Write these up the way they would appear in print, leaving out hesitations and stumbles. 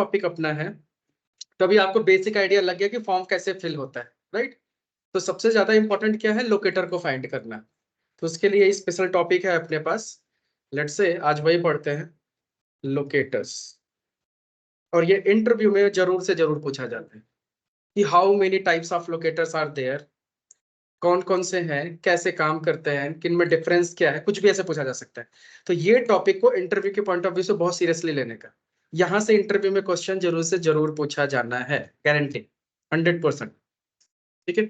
Topic अपना है, तो अभी आपको बेसिक आइडिया लग गया कि फॉर्म कैसे फिल होता है, राइट। तो सबसे ज्यादा इंपॉर्टेंट क्या है, लोकेटर को फाइंड करना। तो उसके लिए स्पेशल टॉपिक है अपने पास। लेट्स से आज वही पढ़ते हैं, लोकेटर्स। और ये इंटरव्यू में जरूर से जरूर पूछा जाता है कि how many types of locators are there, कौन कौन से हैं, कैसे काम करते हैं, किन में डिफरेंस क्या है, कुछ भी ऐसे पूछा जा सकता है। तो ये टॉपिक को इंटरव्यू के पॉइंट ऑफ व्यू से बहुत सीरियसली लेने का। यहाँ से इंटरव्यू में क्वेश्चन जरूर से जरूर पूछा जाना है, गारंटी 100%। ठीक है,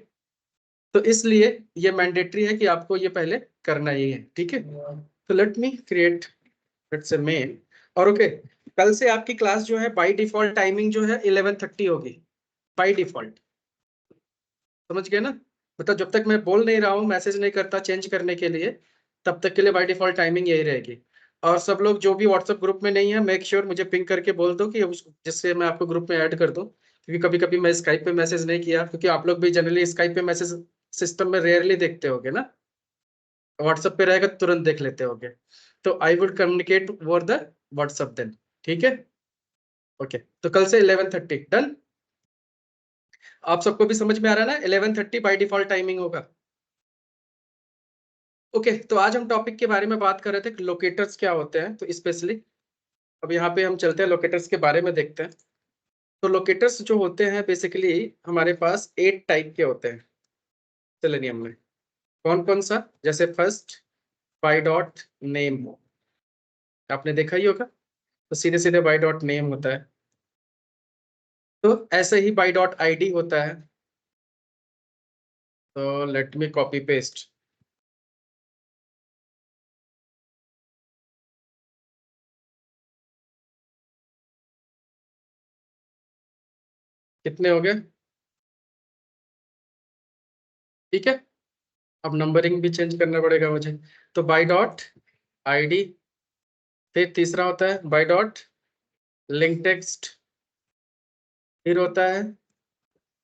तो इसलिए ये मैंडेटरी है कि आपको ये पहले करना ही है। ठीक है, तो let me create let's say main. और ओके, कल से आपकी क्लास जो है बाय डिफॉल्ट टाइमिंग जो है 11:30 होगी बाय डिफॉल्ट। समझ गए ना, मतलब जब तक मैं बोल नहीं रहा हूँ, मैसेज नहीं करता चेंज करने के लिए, तब तक के लिए बाय डिफॉल्ट टाइमिंग यही रहेगी। और सब लोग जो भी व्हाट्सएप ग्रुप में नहीं है, मेक श्योर मुझे पिंग करके बोल दो कि जिससे मैं आपको ग्रुप में ऐड कर दूं। क्योंकि कभी कभी मैं स्काइप पे मैसेज नहीं किया, क्योंकि आप लोग भी जनरली स्काइप पे मैसेज सिस्टम में रेयरली देखते होगे ना, व्हाट्सएप पे रहेगा तुरंत देख लेते होगे। तो I would communicate over the WhatsApp then. ठीक है, ओके, तो कल से 11:30 डन। आप सबको भी समझ में आ रहा है ना, 11:30 बाय डिफॉल्ट टाइमिंग होगा। ओके, तो आज हम टॉपिक के बारे में बात कर रहे थे, लोकेटर्स क्या होते हैं, तो स्पेशली अब यहाँ पे हम चलते हैं लोकेटर्स के बारे में देखते हैं। तो लोकेटर्स जो होते हैं बेसिकली हमारे पास 8 टाइप के होते हैं सेलेनियम में। कौन कौन सा, जैसे फर्स्ट बाय डॉट नेम हो, आपने देखा ही होगा, तो सीधे सीधे बाय डॉट नेम होता है। तो ऐसे ही बाय डॉट आईडी होता है। तो लेट मी कॉपी पेस्ट। कितने हो गए, ठीक है। अब नंबरिंग भी चेंज करना पड़ेगा मुझे। तो बाय डॉट आईडी, फिर तीसरा होता है बाय डॉट लिंक टेक्स्ट, फिर होता है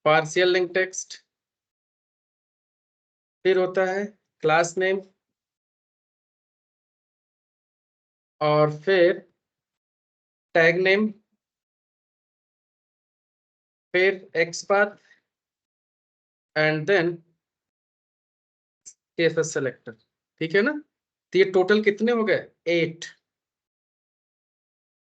पार्शियल लिंक टेक्स्ट, फिर होता है क्लास नेम, और फिर टैग नेम, फिर XPath, and then CSS selector. ठीक है ना, तो ये टोटल कितने हो गए, 8।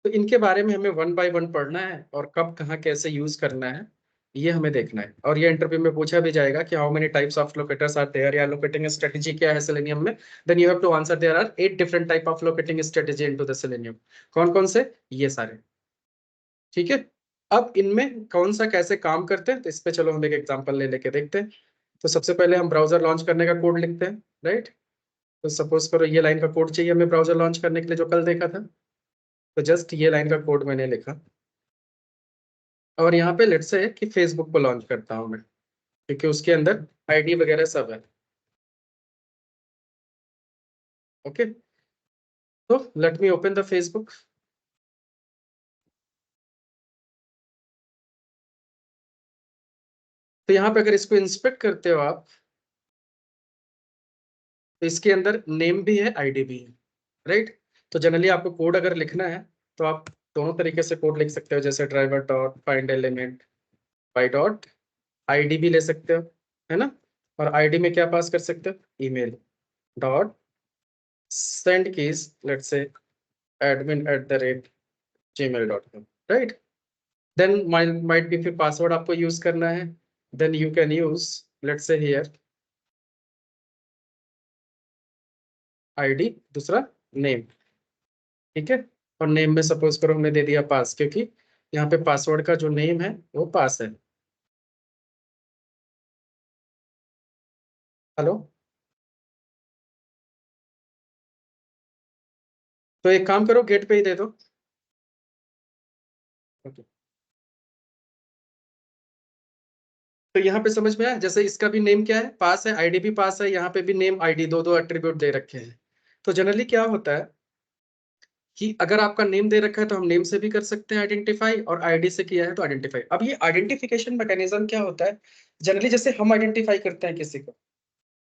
तो इनके बारे में हमें वन बाय वन पढ़ना है, और कब कहाँ कैसे यूज करना है ये हमें देखना है। और ये इंटरव्यू में पूछा भी जाएगा कि how many types of locators are there, या लोकेटिंग स्ट्रेटजी क्या है सेलेनियम में। Then you have to answer there are 8 different type of locating strategy into the Selenium. कौन कौन से, ये सारे। ठीक है, अब इनमें कौन सा कैसे काम करते हैं, तो इस पे चलो हम एक एग्जांपल ले लेके देखते हैं। तो सबसे पहले हम ब्राउजर लॉन्च करने का कोड लिखते हैं, राइट। तो सपोज करो ये लाइन का कोड चाहिए हमें ब्राउजर लॉन्च करने के लिए, जो कल देखा था। तो जस्ट ये लाइन का कोड मैंने लिखा, और यहाँ पे लेट्स से कि फेसबुक को लॉन्च करता हूँ मैं, क्योंकि उसके अंदर आईडी वगैरह सब है। ओके, तो let me open the Facebook. तो यहाँ पे अगर इसको इंस्पेक्ट करते हो आप, तो इसके अंदर नेम भी है आईडी भी है, राइट। तो जनरली आपको कोड अगर लिखना है, तो आप दोनों तरीके से कोड लिख सकते हो, जैसे driver dot find element by dot ID भी ले सकते हो, है ना। और आईडी में क्या पास कर सकते हो, email dot send keys let's say admin@gmail.com, right. Then might be फिर पासवर्ड आपको यूज करना है। Then you can use let's say here ID, दूसरा नेम। ठीक है, और नेम में सपोज करो हमने दे दिया पास, क्योंकि यहाँ पे पासवर्ड का जो नेम है वो पास है। हेलो, तो एक काम करो गेट पे ही दे दो। Okay. तो यहाँ पे समझ में आया, जैसे इसका भी नेम क्या है, पास है, आईडी भी पास है, यहाँ पे भी नेम आईडी दो दो एट्रीब्यूट दे रखे हैं। तो जनरली क्या होता है कि अगर आपका नेम दे रखा है तो हम नेम से भी कर सकते हैं आइडेंटिफाई, और आईडी से किया है तो आइडेंटिफाई। अब ये आइडेंटिफिकेशन मैकेनिज्म क्या होता है, जनरली जैसे हम आइडेंटिफाई करते हैं किसी को,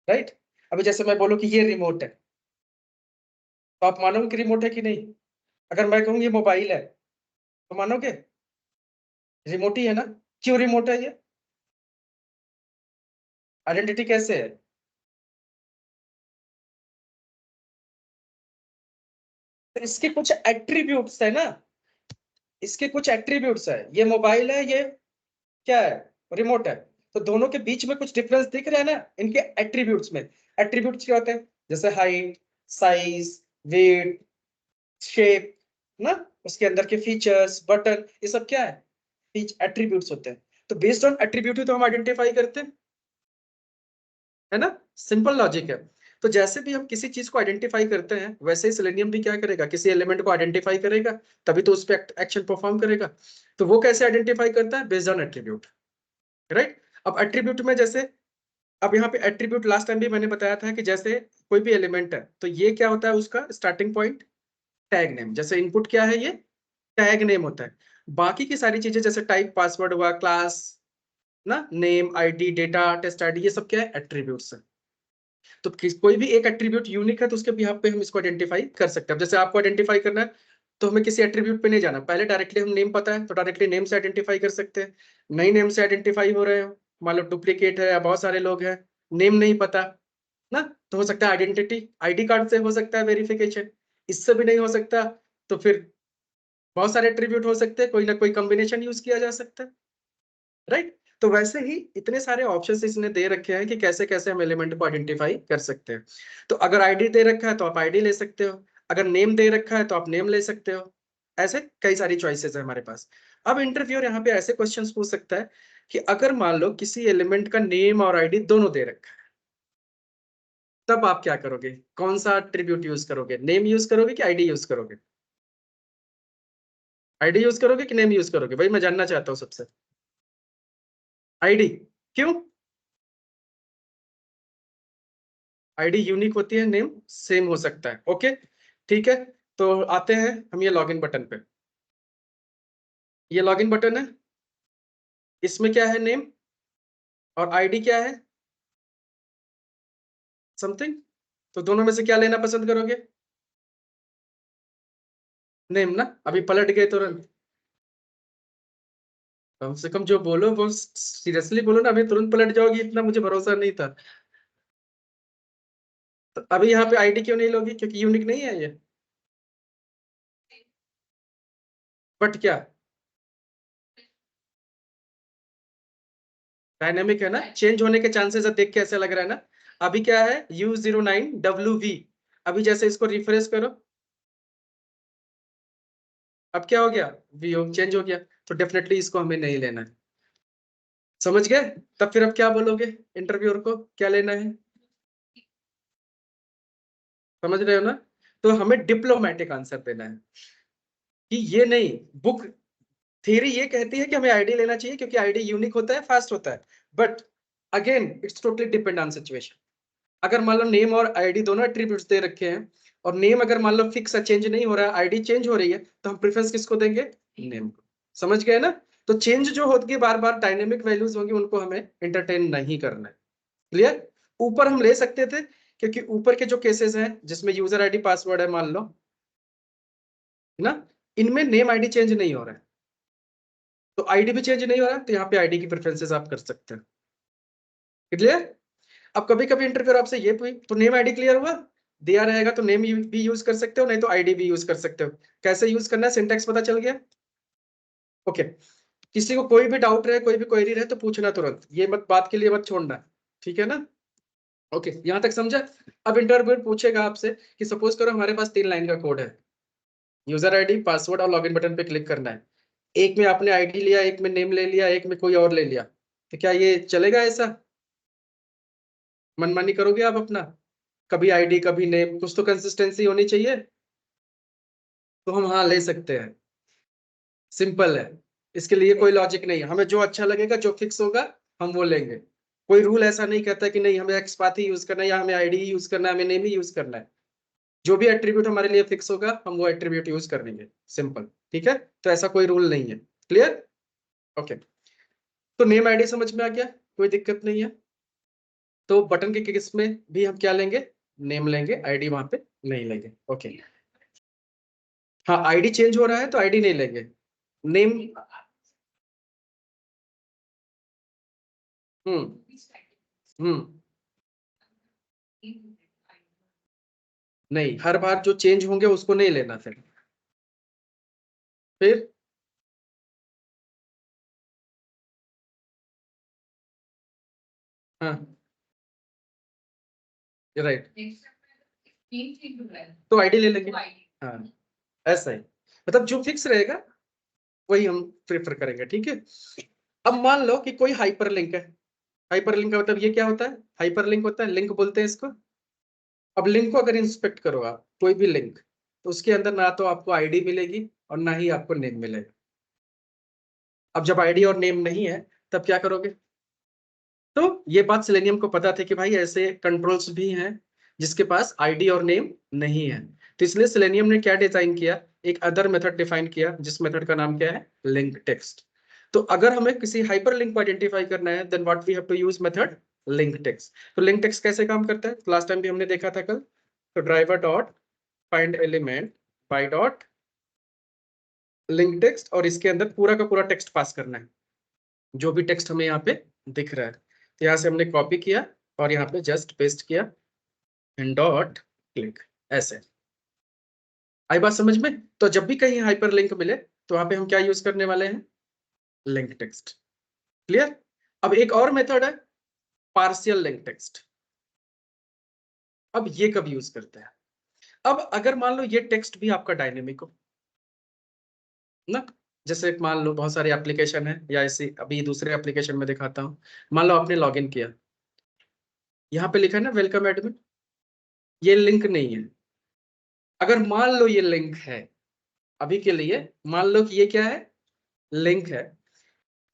राइट। अभी जैसे मैं बोलूँ कि ये रिमोट है, तो आप मानोगे कि रिमोट है कि नहीं। अगर मैं कहूँ ये मोबाइल है, तो मानोगे। रिमोट ही है ना? क्यों रिमोट है ये? आइडेंटिटी कैसे है? तो इसके कुछ एट्रीब्यूट्स है ना, इसके कुछ एट्रीब्यूट्स है। ये मोबाइल है, ये क्या है? रिमोट है। तो दोनों के बीच में कुछ डिफरेंस दिख रहा है ना इनके एट्रीब्यूट्स में। एट्रीब्यूट्स क्या होते हैं? जैसे हाइट, साइज, वेट, शेप ना, उसके अंदर के फीचर्स, बटन, ये सब क्या है? एट्रीब्यूट्स होते हैं। तो बेस्ड ऑन एट्रीब्यूट ही तो हम आइडेंटिफाई करते हैं, है ना? सिंपल लॉजिक है। तो जैसे भी हम किसी चीज को आइडेंटिफाई करते हैं, वैसे ही सेलेनियम भी क्या करेगा? किसी एलिमेंट को आइडेंटिफाई करेगा, तभी तो उस पर एक्शन परफॉर्म करेगा। तो वो कैसे आइडेंटिफाई करता है? Based on attribute, right? अब एट्रीब्यूट में जैसे, अब यहाँ पे एट्रीब्यूट लास्ट टाइम भी मैंने बताया था कि जैसे कोई भी एलिमेंट है तो ये क्या होता है? उसका स्टार्टिंग पॉइंट टैग नेम। जैसे इनपुट क्या है? ये टैग नेम होता है। बाकी की सारी चीजें जैसे टाइप, पासवर्ड हुआ, क्लास ना, name, ID, data, test ID, ये सब क्या है? एट्रीब्यूट्स है। तो कोई भी एक एट्रीब्यूट यूनिक है तो उसके बिहाफ पे हम इसको आइडेंटिफाई कर सकते हैं। अब जैसे आपको आइडेंटिफाई करना है तो हमें किसी एट्रीब्यूट पे नहीं जाना, पहले डायरेक्टली हम नेम पता है तो डायरेक्टली नेम से आइडेंटिफाई कर सकते हैं। नई नेम से आइडेंटिफाई हो रहे हो, मान लो डुप्लीकेट है या बहुत सारे लोग हैं, नेम नहीं पता ना, तो हो सकता है आइडेंटिटी, आईडी कार्ड से हो सकता है वेरिफिकेशन। इससे भी नहीं हो सकता तो फिर बहुत सारे एट्रीब्यूट हो सकते हैं, कोई ना कोई कॉम्बिनेशन यूज किया जा सकता है, राइट? तो वैसे ही इतने सारे ऑप्शंस इसने दे रखे हैं कि कैसे कैसे हम एलिमेंट को आइडेंटिफाई कर सकते हैं। तो अगर आईडी दे रखा है तो आप आईडी ले सकते हो, अगर नेम दे रखा है तो आप नेम ले सकते हो। ऐसे कई सारी चॉइसेस है हमारे पास। अब इंटरव्यूअर यहाँ पे ऐसे क्वेश्चंस पूछ सकता है कि अगर मान लो किसी एलिमेंट का नेम और आईडी दोनों दे रखा है, तब आप क्या करोगे? कौन सा एट्रीब्यूट यूज करोगे? नेम यूज करोगे कि आईडी यूज करोगे? आईडी यूज करोगे कि नेम यूज करोगे? भाई मैं जानना चाहता हूँ सबसे। आईडी। क्यों? आईडी यूनिक होती है, नेम सेम हो सकता है। ओके, ठीक है। तो आते हैं हम ये लॉगिन बटन पे। ये लॉगिन बटन है, इसमें क्या है? नेम। और आईडी क्या है? समथिंग। तो दोनों में से क्या लेना पसंद करोगे? नेम ना? अभी पलट गए तुरंत? कम से कम जो बोलो वो सीरियसली बोलो ना, अभी तुरंत पलट जाओगी इतना मुझे भरोसा नहीं था। तो अभी यहाँ पे आईडी क्यों नहीं लोगी? क्योंकि यूनिक नहीं है ये। बट क्या? डायनेमिक है ना, चेंज होने के चांसेस देख के ऐसा लग रहा है ना। अभी क्या है? U09WV। अभी जैसे इसको रिफ्रेश करो, अब क्या हो गया? वीओ चेंज हो गया। तो डेफिनेटली इसको हमें नहीं लेना है। समझ गए? तब फिर अब क्या बोलोगे इंटरव्यूअर को? क्या लेना है? समझ रहे हो ना? तो हमें डिप्लोमेटिक आंसर देना है कि ये नहीं। बुक थ्योरी ये कहती है कि हमें आईडी लेना चाहिए क्योंकि आईडी यूनिक होता है, फास्ट होता है। But again it's totally depend on situation. अगर मान लो नेम और आईडी दोनों एट्रीब्यूट्स दे रखे हैं और नेम अगर मान लो फिक्स है, चेंज नहीं हो रहा है, आईडी चेंज हो रही है, तो हम प्रेफरेंस किसको देंगे? नेम को। समझ गए ना? तो चेंज जो होगी बार बार, डायनेमिक वैल्यूज होंगी, उनको हमें एंटरटेन नहीं करना है। क्लियर? ऊपर हम ले सकते थे क्योंकि ऊपर के जो केसेस हैं जिसमें यूजर आईडी पासवर्ड है मान लो, है ना, इनमें नेम आईडी चेंज नहीं हो रहा है, तो आईडी भी चेंज नहीं हो रहा है, तो यहाँ पे आईडी की प्रेफरेंसेस आप कर सकते हैं। क्लियर? अब कभी कभी इंटरव्यूअर आपसे ये पूछ, तो नेम आईडी क्लियर हुआ? दिया रहेगा तो नेम भी यूज कर सकते हो, नहीं तो आईडी भी यूज कर सकते हो। कैसे यूज करना है सिंटैक्स पता चल गया? ओके। किसी को कोई भी डाउट रहे, कोई भी क्वेरी रहे तो पूछना तुरंत, ये मत बात के लिए मत छोड़ना, ठीक है ना? ओके, यहाँ तक समझा? अब इंटरव्यूअर पूछेगा आपसे कि सपोज करो हमारे पास 3 लाइन का कोड है, यूजर आईडी, पासवर्ड और लॉगिन बटन पे क्लिक करना है। एक में आपने आईडी लिया, एक में नेम ले लिया, एक में कोई और ले लिया, तो क्या ये चलेगा? ऐसा मनमानी करोगे आप अपना? कभी आईडी कभी नेम, कुछ तो कंसिस्टेंसी होनी चाहिए। तो हम हाँ ले सकते हैं, सिंपल है। इसके लिए कोई लॉजिक नहीं है, हमें जो अच्छा लगेगा, जो फिक्स होगा, हम वो लेंगे। कोई रूल ऐसा नहीं कहता कि नहीं हमें एक्स पाथ ही यूज करना है या हमें आईडी ही यूज करना है, हमें नेम ही यूज करना है। जो भी एट्रीब्यूट हमारे लिए फिक्स होगा हम वो एट्रीब्यूट यूज कर लेंगे, सिंपल। ठीक है? तो ऐसा कोई रूल नहीं है। क्लियर? ओके। तो नेम आईडी समझ में आ गया, कोई दिक्कत नहीं है। तो बटन के केस में भी हम क्या लेंगे? नेम लेंगे, आईडी वहां पे नहीं लेंगे। ओके। हाँ, आईडी चेंज हो रहा है तो आईडी नहीं लेंगे, नेम। हम्म नहीं, हर बार जो चेंज होंगे उसको नहीं लेना फिर हाँ राइट, तो आईडी ले लेंगे। हाँ ऐसा ही, मतलब जो फिक्स रहेगा वही हम प्रेफर करेंगे, ठीक है। अब मान लो कि कोई हाइपरलिंक है। हाइपरलिंक का मतलब ये क्या होता है? हाइपरलिंक होता है, लिंक बोलते हैं इसको। अब लिंक को अगर इंस्पेक्ट करो आप, कोई भी लिंक, तो उसके अंदर ना तो आपको आईडी मिलेगी और ना ही आपको नेम मिलेगा। अब जब आईडी और नेम नहीं है तब क्या करोगे? तो ये बात सेलेनियम को पता थी कि भाई ऐसे कंट्रोल्स भी हैं जिसके पास आईडी और नेम नहीं है। तो इसलिए सेलेनियम ने क्या डिजाइन किया, एक अदर मेथड डिफाइन किया, जिस मेथड का नाम क्या है? Link text. तो अगर हमें किसी हाइपर लिंक को आइडेंटिफाई करना है, then what we have to use method link text. तो लिंक टेक्स्ट कैसे काम करता है? लास्ट टाइम भी हमने देखा था कल। तो driver dot find element by dot link text, और इसके अंदर पूरा का पूरा टेक्स्ट पास करना है, जो भी टेक्स्ट हमें यहाँ पे दिख रहा है। तो यहाँ से हमने कॉपी किया और यहाँ पे जस्ट पेस्ट किया एंड डॉट क्लिक, ऐसे। आई बात समझ में? तो जब भी कहीं हाइपर लिंक मिले तो वहां पे हम क्या यूज करने वाले हैं? Link text. क्लियर? अब एक और मेथड है पार्शियल लिंक टेक्स्ट। अब ये कब यूज करते हैं? अब अगर मान लो ये टेक्स्ट भी आपका डायनेमिक हो ना, जैसे मान लो बहुत सारे एप्लीकेशन है, या ऐसे अभी दूसरे एप्लीकेशन में दिखाता हूँ। मान लो आपने लॉगिन किया, यहाँ पे लिखा है ना वेलकम एडमिन, ये लिंक नहीं है। अगर मान लो ये लिंक है, अभी के लिए मान लो कि ये क्या है? लिंक है।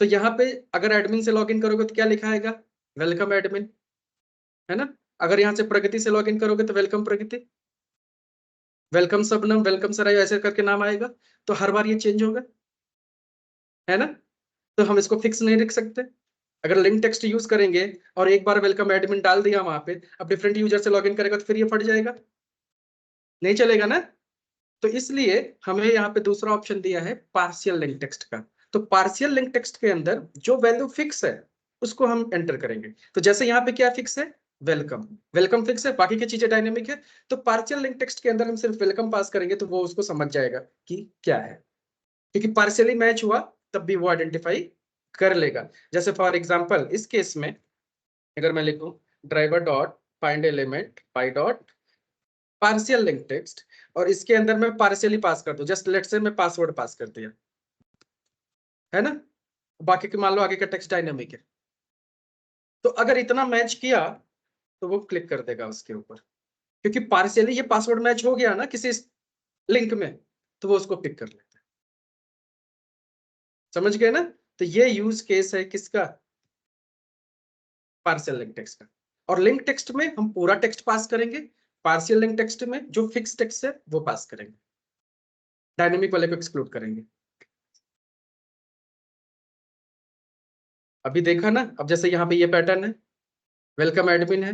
तो यहाँ पे अगर एडमिन से लॉगिन करोगे तो क्या लिखा आएगा? वेलकम एडमिन, है ना। अगर यहाँ से प्रगति से लॉगिन करोगे तो वेलकम प्रगति, वेलकम सबनम, वेलकम सराय, ऐसे करके नाम आएगा। तो हर बार ये चेंज होगा, है ना। तो हम इसको फिक्स नहीं रख सकते। अगर लिंक टेक्स्ट यूज करेंगे और एक बार वेलकम एडमिन डाल दिया वहां पे, अब डिफरेंट यूजर से लॉगिन करेगा तो फिर ये फट जाएगा, नहीं चलेगा ना। तो इसलिए हमें यहाँ पे दूसरा ऑप्शन दिया है पार्शियल लिंक टेक्स्ट का। तो पार्शियल लिंक टेक्स्ट के अंदर जो वैल्यू फिक्स है उसको हम एंटर करेंगे। तो जैसे यहाँ पे क्या फिक्स है? वेलकम, वेलकम फिक्स है, बाकी की चीजें डायनेमिक है। तो पार्शियल लिंक टेक्स्ट के अंदर हम सिर्फ वेलकम पास करेंगे तो वो उसको समझ जाएगा कि क्या है, क्योंकि पार्शियली मैच हुआ तब भी वो आइडेंटिफाई कर लेगा। जैसे फॉर एग्जाम्पल इस केस में अगर मैं लिखूं driver dot find element by dot partial link text, और इसके अंदर मैं पार्शियली पास कर दूं, जस्ट लेट से मैं पासवर्ड पास कर दिया, है ना। बाकी के मान लो आगे का टेक्स्ट डायनेमिक है। तो अगर इतना मैच किया तो वो क्लिक कर देगा उसके ऊपर, क्योंकि पार्शियली ये पासवर्ड मैच हो गया ना किसी लिंक में, तो वो उसको पिक कर लेता है। समझ गए ना? तो ये यूज केस है किसका? पार्शियल लिंक टेक्स्ट का। और लिंक टेक्स्ट में हम पूरा टेक्स्ट पास करेंगे, पार्शियल लिंक टेक्स्ट में जो फिक्स टेक्स्ट है वो पास करेंगे, डायनेमिक वाले को एक्सक्लूड करेंगे। अभी देखा ना, अब जैसे यहाँ पे ये पैटर्न है, वेलकम एडमिन है,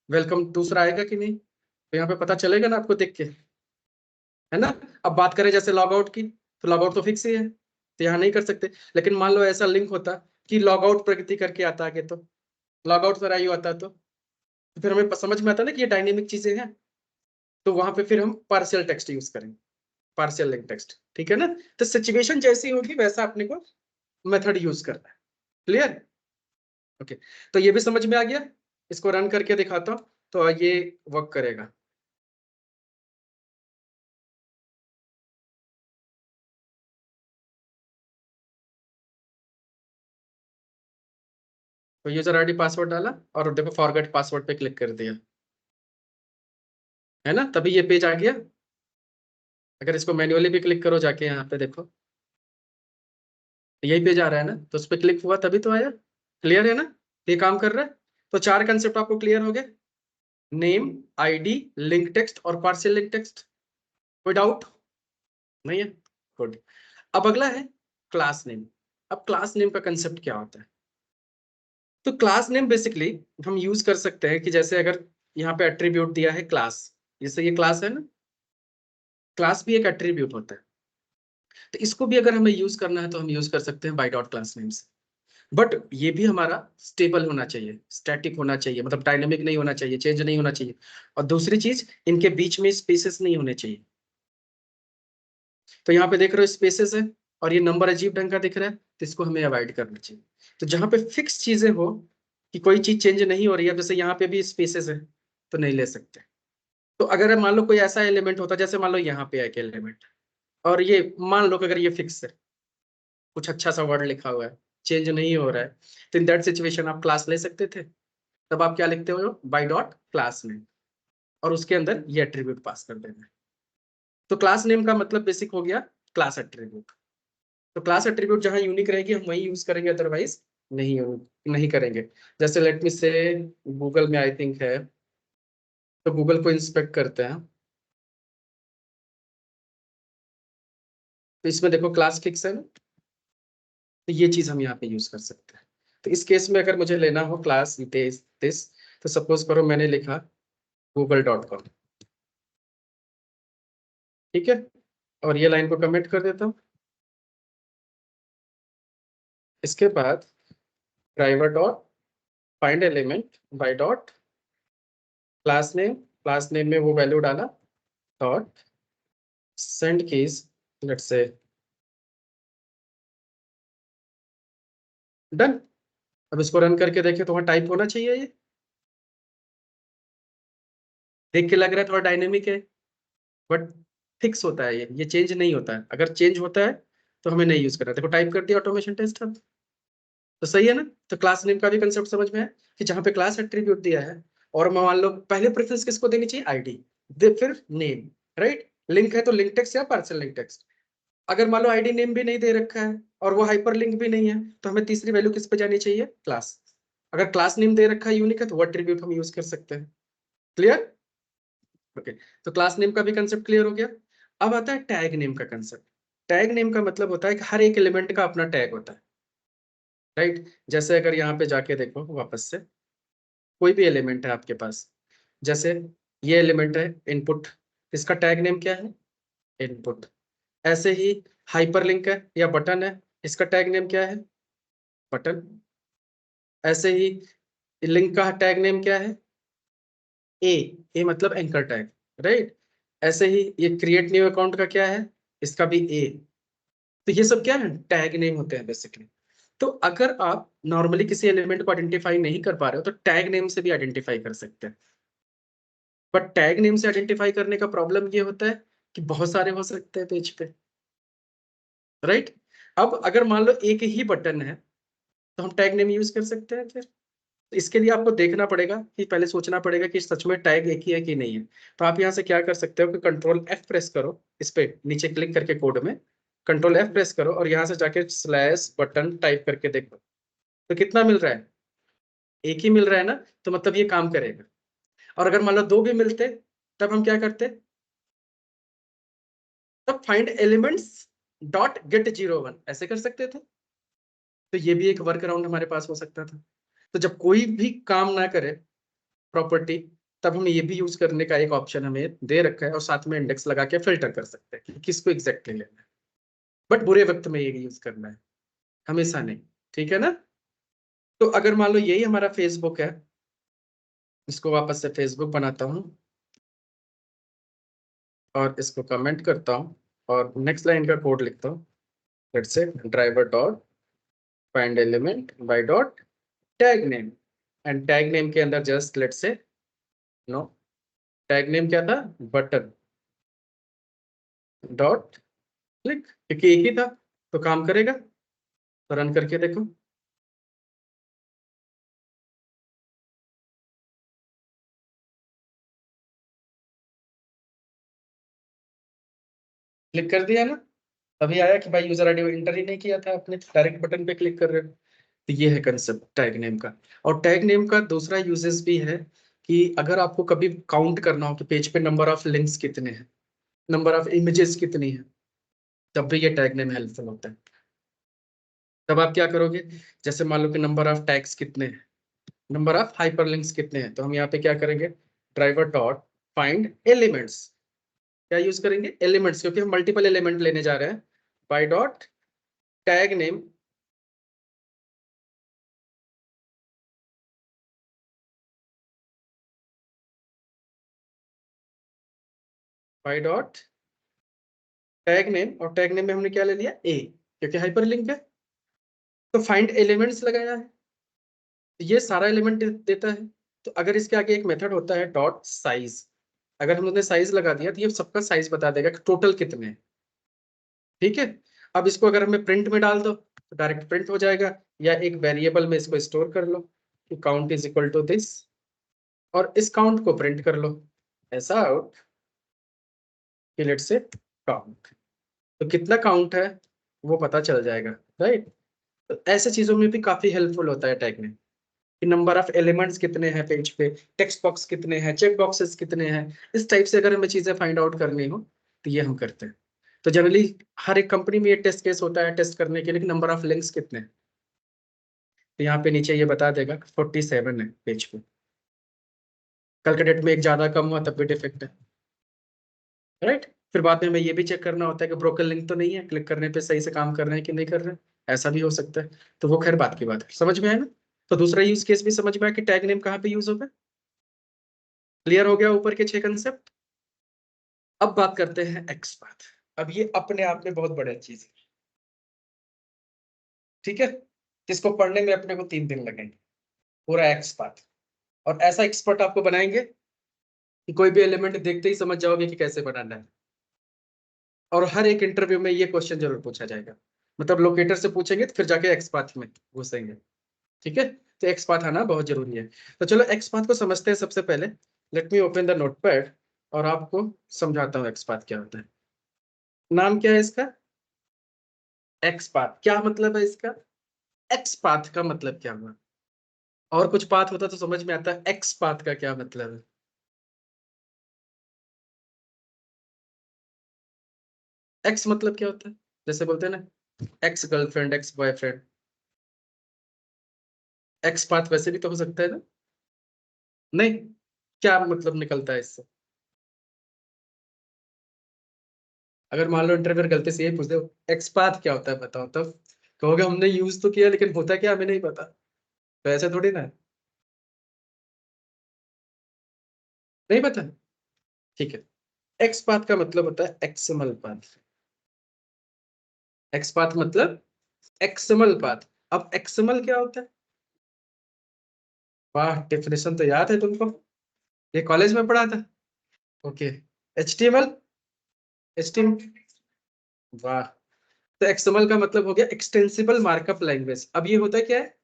वेलकम दूसरा आएगा कि नहीं? तो यहाँ पे पता चलेगा ना आपको देख के, है ना। अब बात करें जैसे लॉग आउट की, तो लॉग आउट तो फिक्स ही है, तो यहाँ नहीं कर सकते। लेकिन मान लो ऐसा लिंक होता कि लॉग आउट प्रगति करके आता आगे, तो लॉग आउट सरायु आता, तो फिर हमें समझ में आता ना कि ये डायनेमिक चीजें हैं। तो वहां पे फिर हम पार्शियल टेक्स्ट यूज करेंगे, पार्शियल लिंक टेक्स्ट, ठीक है ना। तो सिचुएशन जैसी होगी वैसा अपने को मेथड यूज करना है। क्लियर? ओके, तो ये भी समझ में आ गया। इसको रन करके दिखाता हूँ तो ये वर्क करेगा। तो यूजर आईडी पासवर्ड डाला और देखो फॉरगेट पासवर्ड पे क्लिक कर दिया, है ना, तभी ये पेज आ गया। अगर इसको मैन्युअली भी क्लिक करो जाके यहाँ पे देखो, यही पेज आ रहा है ना, तो उस पर क्लिक हुआ तभी तो आया। क्लियर है ना? ये काम कर रहा है। तो चार कंसेप्ट आपको क्लियर हो गए, नेम, आईडी, लिंक टेक्स्ट और पार्शियल लिंक टेक्स्ट। कोई डाउट नहीं है? गुड। अब अगला है क्लास नेम। अब क्लास नेम का कंसेप्ट क्या होता है? तो क्लास नेम बेसिकली हम यूज कर सकते हैं कि जैसे अगर यहाँ पे एट्रीब्यूट दिया है क्लास, जैसे ये क्लास है ना, क्लास भी एक एट्रीब्यूट होता है। तो इसको भी अगर हमें यूज करना है तो हम यूज कर सकते हैं बाय डॉट क्लास नेम से। बट ये भी हमारा स्टेबल होना चाहिए, स्टैटिक होना चाहिए, मतलब डायनेमिक नहीं होना चाहिए, चेंज नहीं होना चाहिए। और दूसरी चीज, इनके बीच में स्पेसेस नहीं होने चाहिए। तो यहाँ पे देख रहे हो स्पेसेस है, और ये नंबर अजीब ढंग का दिख रहा है, तो इसको हमें अवॉइड करना चाहिए। तो जहाँ पे फिक्स चीजें हो कि कोई चीज चेंज नहीं हो रही है, जैसे यहाँ पे भी स्पेसेस है, तो नहीं ले सकते। तो अगर मान लो कोई ऐसा एलिमेंट होता, जैसे मान लो यहाँ पे एक एलिमेंट, और ये मान लो कि अगर ये फिक्स है, कुछ अच्छा सा वर्ड लिखा हुआ है, चेंज नहीं हो रहा है, तो इन दैट सिचुएशन आप क्लास ले सकते थे। तब आप क्या लिखते हो, बाय डॉट क्लास नेम, और उसके अंदर ये एट्रीब्यूट पास कर देना। तो क्लास नेम का मतलब बेसिक हो गया क्लास एट्रीब्यूट। तो क्लास एट्रीब्यूट जहां यूनिक रहेगी हम वही यूज करेंगे, अदरवाइज नहीं नहीं करेंगे। जैसे लेट मी से गूगल में आई थिंक है, तो गूगल को इंस्पेक्ट करते हैं, तो इसमें देखो क्लास फिक्स है ना, तो ये चीज हम यहाँ पे यूज कर सकते हैं। तो इस केस में अगर मुझे लेना हो क्लास दिस, तो सपोज करो मैंने लिखा google.com, ठीक है, और ये लाइन को कमेंट कर देता हूँ। इसके बाद driver dot find element by dot class name में वो वैल्यू डाला, डॉट सेंड कीज, लेट्स से डन। अब इसको रन करके देखें तो वहां टाइप होना चाहिए, ये देख के लग रहा है थोड़ा डायनेमिक है, बट फिक्स होता है, ये चेंज नहीं होता है। अगर चेंज होता है तो हमें नहीं यूज करना। देखो टाइप कर दिया ऑटोमेशन टेस्ट अब, तो सही है ना। तो क्लास नेम का भी कंसेप्ट समझ में है कि जहां पे क्लास एट्रीब्यूट दिया है, और मान लो पहले प्रेफरेंस किसको देनी चाहिए, आईडी, दे फिर नेम, राइट। लिंक है तो लिंक टेक्स्ट या पार्सल लिंक टेक्स्ट। अगर मान लो आईडी नेम भी नहीं दे रखा है और वो हाइपर लिंक भी नहीं है, तो हमें तीसरी वैल्यू किस पे जानी चाहिए, क्लास। अगर क्लास नेम दे रखा है यूनिक है, तो वो एट्रीब्यूट हम यूज कर सकते हैं। Clear, okay. तो क्लास नेम का भी कंसेप्ट क्लियर हो गया। अब आता है टैग नेम का कंसेप्ट। टैग नेम का मतलब होता है कि हर एक एलिमेंट का अपना टैग होता है, राइट। जैसे अगर यहाँ पे जाके देखो वापस से, कोई भी एलिमेंट है आपके पास, जैसे ये एलिमेंट है इनपुट, इसका टैग नेम क्या है, इनपुट। ऐसे ही हाइपरलिंक है या बटन है, इसका टैग नेम क्या है, बटन। ऐसे ही लिंक का टैग नेम क्या है, ए, ए मतलब एंकर टैग, राइट। ऐसे ही ये क्रिएट न्यू अकाउंट का क्या है, इसका भी ए। तो ये सब क्या है, टैग नेम होते हैं बेसिकली। तो अगर आप नॉर्मली किसी एलिमेंट को आइडेंटिफाई नहीं कर पा रहे हो, तो टैग नेम से भी आइडेंटिफाई कर सकते हैं। बट टैग नेम से आइडेंटिफाई करने का प्रॉब्लम ये होता है कि बहुत सारे हो सकते हैं पेज पे, राइट। अब अगर मान लो एक ही बटन है, तो हम टैग नेम यूज कर सकते हैं फिर। इसके लिए आपको देखना पड़ेगा कि पहले सोचना पड़ेगा कि सच में टैग एक ही है कि नहीं है। तो आप यहाँ से क्या कर सकते हो कि कंट्रोल एफ प्रेस करो, इस पे नीचे क्लिक करके कोड में कंट्रोल एफ प्रेस करो, और यहाँ से जाके स्लैश बटन टाइप करके देखो, तो कितना मिल रहा है, एक ही मिल रहा है ना, तो मतलब ये काम करेगा। और अगर मान लो दो भी मिलते, तब हम क्या करते, तब फाइंड एलिमेंट्स डॉट गेट 01 ऐसे कर सकते थे। तो ये भी एक वर्क अराउंड हमारे पास हो सकता था। तो जब कोई भी काम ना करे प्रॉपर्टी, तब हम ये भी यूज करने का एक ऑप्शन हमें दे रखा है, और साथ में इंडेक्स लगा के फिल्टर कर सकते हैं कि किसको एग्जैक्टली लेना है। बट बुरे वक्त में ये यूज करना है, हमेशा नहीं, ठीक है ना। तो अगर मान लो यही हमारा फेसबुक है, इसको वापस से फेसबुक बनाता हूँ, और इसको कमेंट करता हूँ, और नेक्स्ट लाइन का कोड लिखता हूँ, let's say driver dot find element by dot tag name, and tag name के अंदर just let's say no, tag name क्या था, बटन डॉट क्लिक, क्योंकि एक ही था तो काम करेगा। तो रन करके देखो, क्लिक कर दिया ना, अभी आया कि भाई यूजर आईडी एंटर ही नहीं किया था आपने, डायरेक्ट बटन पे क्लिक कर रहे हो। तो ये है कंसेप्ट टैग नेम का। और टैग नेम का दूसरा यूजेस भी है कि अगर आपको कभी काउंट करना हो कि पेज पे नंबर ऑफ लिंक्स कितने हैं, नंबर ऑफ इमेजेस कितनी है, तब भी ये टैग नेम हेल्पफुल होता है। तब आप क्या करोगे, जैसे मान लो कि नंबर ऑफ टैग्स कितने हैं, नंबर ऑफ हाइपरलिंक्स कितने हैं, तो हम यहाँ पे क्या करेंगे, ड्राइवर डॉट फाइंड एलिमेंट्स, क्या यूज करेंगे, एलिमेंट्स, क्योंकि हम मल्टीपल एलिमेंट लेने जा रहे हैं, by dot tag name y dot tag name, और टैग नेम में हमने क्या ले लिया a, क्योंकि हाइपरलिंक है। तो फाइंड एलिमेंट्स लगाया है, ये सारा एलिमेंट देता है। तो अगर इसके आगे एक मेथड होता है डॉट साइज, अगर हमने साइज लगा दिया तो ये सबका साइज बता देगा कि टोटल कितने हैं। ठीक है, अब इसको अगर हमें प्रिंट में डाल दो तो डायरेक्ट प्रिंट हो जाएगा, या एक वेरिएबल में इसको स्टोर कर लो कि count is equal to this, और इस काउंट को प्रिंट कर लो ऐसा आउट कि लेट्स से काउंट, तो कितना काउंट है वो पता चल जाएगा, राइट। तो ऐसे चीजों में भी काफी हेल्पफुल होता है टैग में, कि नंबर ऑफ एलिमेंट्स कितने हैं पेज पे, टेक्स्ट बॉक्स कितने हैं, चेक बॉक्सेस कितने हैं, इस टाइप से अगर हमें चीजें फाइंड आउट करनी हो तो ये हम करते हैं। तो जनरली हर एक कंपनी में ये टेस्ट केस होता है टेस्ट करने के लिए, नंबर ऑफ लिंक्स कितने हैं। तो यहाँ पे नीचे ये बता देगा 47 है पेज पे, कल के डेट में एक ज्यादा कम हुआ तब भी डिफेक्ट है, राइट। फिर बाद में हमें ये भी चेक करना होता है कि ब्रोकन लिंक तो नहीं है, क्लिक करने पे सही से काम कर रहे हैं कि नहीं कर रहे हैं, ऐसा भी हो सकता है। तो वो खैर बात की बात है, समझ में आया ना। तो दूसरा यूज केस भी समझ में आया कि टैग नेम कहाँ पे यूज होगा। क्लियर हो गया ऊपर के 6 कंसेप्ट। अब बात करते हैं एक्सपाथ। अब ये अपने आप में बहुत बड़ी चीज है, ठीक है, जिसको पढ़ने में अपने को 3 दिन लगेंगे, पूरा एक्सपाथ। और ऐसा एक्सपर्ट आपको बनाएंगे कि कोई भी एलिमेंट देखते ही समझ जाओगे कि कैसे बनाना है। और हर एक इंटरव्यू में ये क्वेश्चन जरूर पूछा जाएगा, मतलब लोकेटर से पूछेंगे तो फिर जाके एक्सपाथ में घुसेंगे, ठीक है। तो एक्सपाथ आना बहुत जरूरी है। तो चलो एक्सपाथ को समझते हैं सबसे पहले। Let me open the notepad और आपको समझाता हूँ एक्सपाथ क्या होता है। नाम क्या है इसका, एक्सपाथ। क्या मतलब है इसका, एक्स पाथ का मतलब क्या हुआ। और कुछ पाथ होता तो समझ में आता, एक्स पाथ का क्या मतलब है। एक्स मतलब क्या होता है, जैसे बोलते हैं ना ex girlfriend, ex boyfriend, x path वैसे भी तो हो सकता है ना। नहीं, क्या मतलब निकलता है इससे। अगर मान लो इंटरव्यूअर गलती से ये पूछ दे एक्स पाथ क्या होता है बताओ, तब कहोगे हमने यूज तो किया लेकिन होता क्या हमें नहीं पता। तो ऐसे थोड़ी ना है। नहीं पता, ठीक है। एक्स पाथ का मतलब होता है एक्समल पाथ। एक्स पाथ मतलब एक्समल पाथ। अब एक्समल क्या होता है, वाह डेफिनेशन तो याद है तुमको, ये कॉलेज में पढ़ा था। ओके, HTML, HTML, वाह। तो एक्सएमएल का मतलब हो गया एक्सटेंसिबल मार्कअप लैंग्वेज। अब ये होता है क्या है,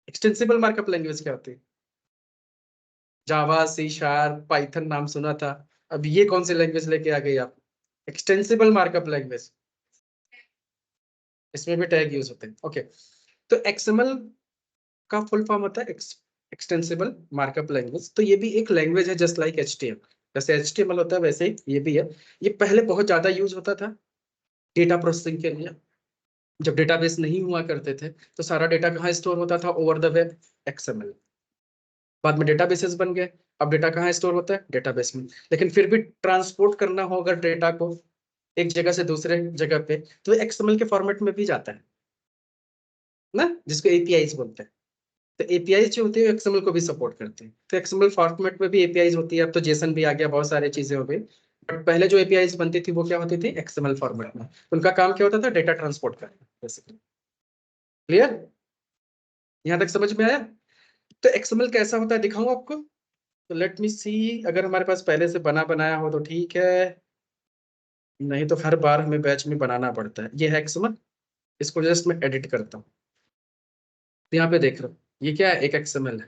एक्सटेंसिबल मार्कअप लैंग्वेज क्या होती है। जावा, सी शार्प, पाइथन नाम सुना था। अब ये कौन सी लैंग्वेज लेके आ गई आप, एक्सटेंसिबल मार्कअप लैंग्वेज। इसमें भी टैग यूज होते हैं, ओके। तो एक्सएमएल का फुल फॉर्म होता है एक्सटेंसिबल मार्कअप लैंग्वेज। तो ये भी एक लैंग्वेज है जस्ट लाइक HTML। जैसे HTML होता है वैसे ही ये भी है। ये पहले बहुत ज्यादा यूज होता था डेटा प्रोसेसिंग के लिए। जब डेटाबेस नहीं हुआ करते थे तो सारा डेटा कहाँ स्टोर होता था, ओवर द वेब, XML। बाद में डेटाबेसेस बन गए, अब डेटा कहाँ स्टोर होता है, डेटाबेस में। लेकिन फिर भी ट्रांसपोर्ट करना हो अगर डेटा को एक जगह से दूसरे जगह पे, तो XML के फॉर्मेट में भी जाता है ना, जिसको APIs बोलते हैं। तो APIs जो होती है XML को भी सपोर्ट करते हैं। तो XML फॉर्मेट में भी APIs होती है। अब तो जेसन भी आ गया, बहुत सारी चीजें हो गई। बट पहले जो APIs बनती थी वो क्या होती थी, XML फॉर्मेट में। उनका काम क्या होता था, डेटा ट्रांसपोर्ट करना बेसिकली। क्लियर, यहाँ तक समझ में आया। तो एक्सएमएल कैसा होता है दिखाऊं आपको। तो लेट मी सी, अगर हमारे पास पहले से बना बनाया हो तो ठीक है, नहीं तो हर बार हमें बैच में बनाना पड़ता है। ये है एक्सएमएल, इसको जस्ट मैं एडिट करता हूँ। तो यहाँ पे देख रहा हूँ ये क्या है, एक एक्सएमएल है।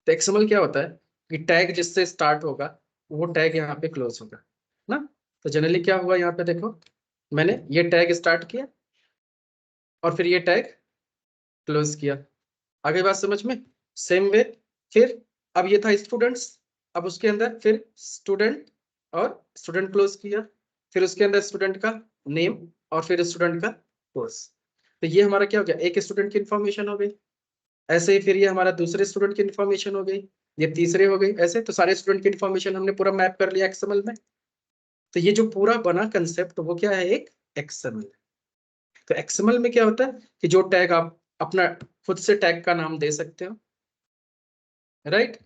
तो एक्सएमएल क्या होता है कि टैग जिससे स्टार्ट होगा वो टैग यहाँ पे क्लोज होगा ना। तो जनरली क्या हुआ, यहाँ पे देखो मैंने ये टैग स्टार्ट किया और फिर ये टैग क्लोज किया। आगे बात समझ में, सेम वे। फिर अब ये था स्टूडेंट्स, अब उसके अंदर फिर स्टूडेंट, और स्टूडेंट क्लोज किया। फिर उसके अंदर स्टूडेंट का नेम, और फिर स्टूडेंट का कोर्स। तो ये हमारा क्या हो गया, एक स्टूडेंट की इन्फॉर्मेशन हो गई। ऐसे ही फिर ये हमारा दूसरे स्टूडेंट की इन्फॉर्मेशन हो गई, ये तीसरे हो गई। ऐसे तो सारे स्टूडेंट की इन्फॉर्मेशन हमने पूरा मैप कर लिया एक्सएमएल में। तो ये जो पूरा बना कंसेप्ट वो क्या है, एक एक्सएमएल। तो एक्सएमएल में क्या होता है कि जो टैग आप अपना खुद से टैग का नाम दे सकते हो, राइट।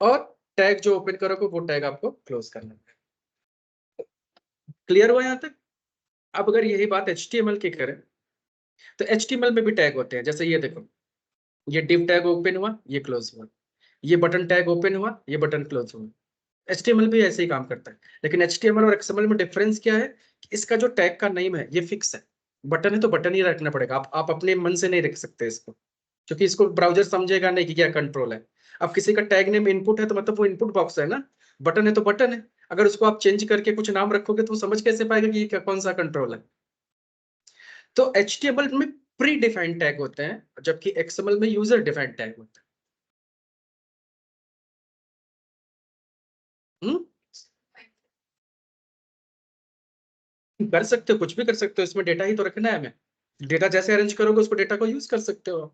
और टैग जो ओपन करोगे वो टैग आपको क्लोज करना है। क्लियर हुआ यहाँ तक? अब अगर यही बात HTML की करें तो HTML में भी टैग होते हैं। जैसे ये देखो, ये div टैग ओपन हुआ, ये क्लोज हुआ, ये बटन टैग ओपन हुआ, ये बटन क्लोज हुआ। HTML भी ऐसे ही काम करता है, लेकिन HTML और XML में डिफरेंस क्या है कि इसका जो टैग का नेम है ये फिक्स है। बटन है तो बटन ही रखना पड़ेगा, आप अपने मन से नहीं रख सकते इसको, क्योंकि इसको ब्राउजर समझेगा नहीं कि क्या कंट्रोल है। अब किसी का टैग नेम इनपुट है तो मतलब वो इनपुट बॉक्स है ना, बटन है तो बटन है। अगर उसको आप चेंज करके कुछ नाम रखोगे तो वो समझ कैसे पाएगा कि ये कौन सा कंट्रोल है। तो HTML में प्री डिफाइंड टैग होते हैं, जबकि XML में यूजर डिफाइंड टैग होते हैं। कर सकते हो, कुछ भी कर सकते हो, इसमें डेटा ही तो रखना है हमें। डेटा जैसे अरेंज करोगे उसको डेटा को यूज कर सकते हो।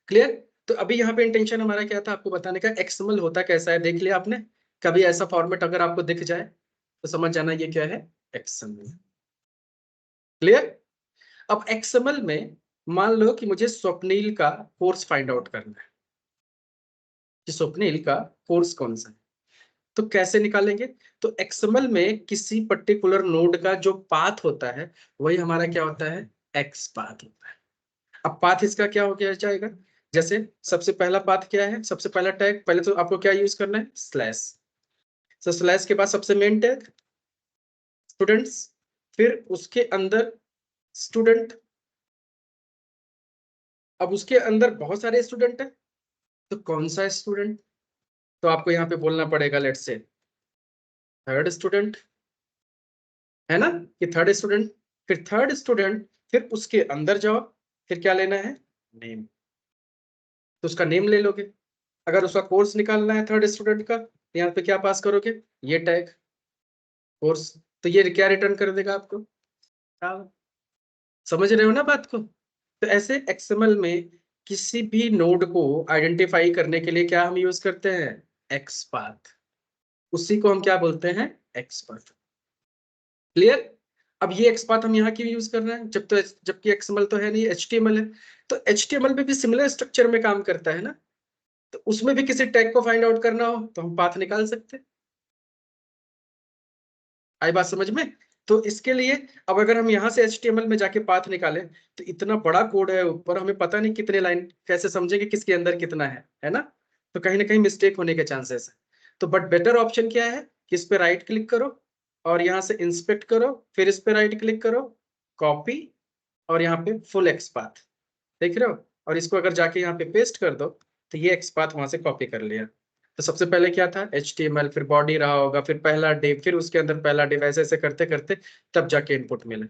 क्लियर? तो अभी यहाँ पे इंटेंशन हमारा क्या था आपको बताने का, XML होता कैसा है देख लिया आपने। कभी ऐसा फॉर्मेट अगर आपको दिख जाए तो समझ जाना ये क्या है, XML। क्लियर? अब XML में मान लो कि मुझे स्वप्निल का कोर्स फाइंड आउट करना है कि स्वप्निल का कोर्स कौन सा है, तो कैसे निकालेंगे? तो XML में किसी पर्टिकुलर नोड का जो पाथ होता है वही हमारा क्या होता है, X पाथ होता है। अब पाथ इसका क्या हो गया जाएगा, जैसे सबसे पहला पाथ क्या है, सबसे पहला टैग पहले तो आपको क्या यूज करना है, स्लैश। तो स्लैश के बाद सबसे मेन टैग स्टूडेंट्स, फिर उसके अंदर स्टूडेंट। अब उसके अंदर बहुत सारे स्टूडेंट है, तो कौन सा स्टूडेंट? तो आपको यहाँ पे बोलना पड़ेगा लेट्स से थर्ड स्टूडेंट, है ना, कि थर्ड स्टूडेंट। फिर थर्ड स्टूडेंट, फिर उसके अंदर जाओ, फिर क्या लेना है, नेम। तो उसका नेम ले लोगे। अगर उसका कोर्स निकालना है थर्ड स्टूडेंट का, तो यहाँ पे क्या पास करोगे, ये टैग कोर्स। तो ये क्या रिटर्न कर देगा आपको, हाँ, समझ रहे हो ना बात को? तो ऐसे XML में किसी भी नोड को आइडेंटिफाई करने के लिए क्या हम यूज करते हैं, एक्स पाथ। उसी को हम क्या बोलते हैं, एक्स पाथ। क्लियर? अब ये एक्स पाथ हम यहाँ क्यों यूज कर रहे हैं, जबकि XML तो है नहीं, HTML है। तो HTML में भी सिमिलर स्ट्रक्चर में काम करता है ना, तो उसमें भी किसी टैग को फाइंड आउट करना हो तो हम पाथ निकाल सकते हैं। आई बात समझ में? तो इसके लिए अब अगर हम यहाँ से HTML में जाके पाथ निकालें तो इतना बड़ा कोड है ऊपर, हमें पता नहीं कितने लाइन, कैसे समझेंगे किसके अंदर कितना है ना? तो कहीं ना कहीं मिस्टेक होने के चांसेस है। तो बट बेटर ऑप्शन क्या है कि इस पे राइट क्लिक करो और यहाँ से इंस्पेक्ट करो, फिर इस पे राइट क्लिक करो, कॉपी, और यहाँ पे फुल एक्स पाथ, देख रहे हो? और इसको अगर जाके यहाँ पे पेस्ट कर दो तो ये एक्स पाथ वहां से कॉपी कर लिया। तो सबसे पहले क्या था, HTML, फिर बॉडी रहा होगा, फिर पहला डिव, फिर उसके अंदर पहला डिव, ऐसे ऐसे करते करते तब जाके इनपुट मिले।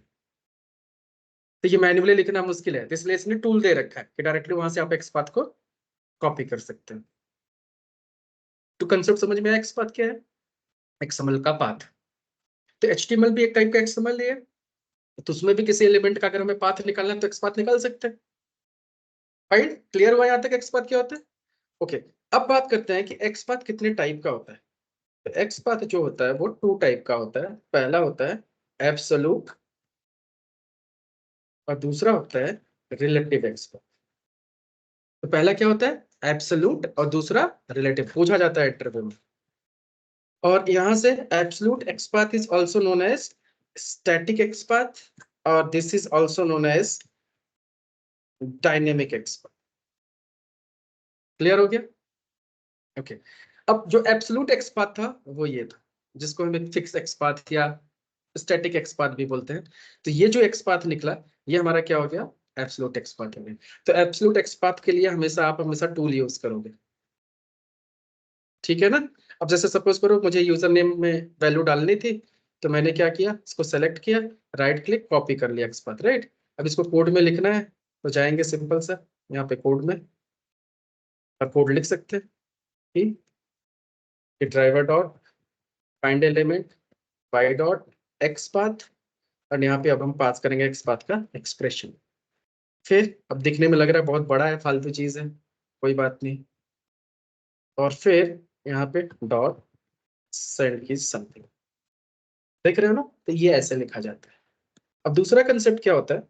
तो ये मैन्युअली लिखना मुश्किल है, तो इसलिए इसने टूल दे रखा है कि डायरेक्टली वहां से आप एक्स पाथ को कॉपी कर सकते हैं। तो कंसेप्ट समझ में आया, एक्स पाथ क्या है, XML का पाथ। तो HTML भी एक टाइप का XML ही है, तो उसमें भी किसी एलिमेंट का अगर हमें पाथ निकालना है तो एक्स पाथ निकाल सकते हैं। फाइन, क्लियर हुआ यहाँ तक एक्स पाथ क्या होता है? ओके। अब बात करते हैं कि एक्स पाथ कितने टाइप का होता है। तो एक्स पाथ जो होता है वो टू टाइप का होता है। पहला होता है एब्सोल्यूट और दूसरा होता है रिलेटिव एक्स पाथ। तो पहला क्या होता है, एब्सोल्यूट, और दूसरा रिलेटिव, पूछा जाता है इंटरव्यू में। और यहां से absolute X path is also known as static X path, और this is also known as dynamic X path. Clear हो गया? ओके। अब जो एब्सोल्यूट एक्स पाथ था वो ये था, जिसको हम एक फिक्स एक्स पाथ या स्टैटिक एक्स पाथ भी बोलते हैं। तो ये जो एक्स पाथ निकला ये हमारा क्या हो गया, एब्सोल्यूट एक्स पाथ हो गया। तो एब्सोल्यूट एक्स पाथ के लिए आप हमेशा टूल यूज करोगे, ठीक है ना? अब जैसे सपोज करो मुझे यूजर नेम में वैल्यू डालनी थी, तो मैंने क्या किया, इसको सेलेक्ट किया, राइट क्लिक, कॉपी कर लिया एक्स पाथ, राइट। अब इसको कोड में लिखना है तो जाएंगे सिंपल सा यहाँ पे कोड में, और कोड लिख सकते हैं कि driver dot find element Y dot X path, और यहाँ पे अब हम पास करेंगे एक्स पाथ का एक्सप्रेशन। फिर अब दिखने में लग रहा है बहुत बड़ा है, फालतू चीज है, कोई बात नहीं। और फिर यहाँ पे डॉट सेंड की समथिंग, देख रहे हो ना? तो ये ऐसे लिखा जाता है। अब दूसरा कंसेप्ट क्या होता है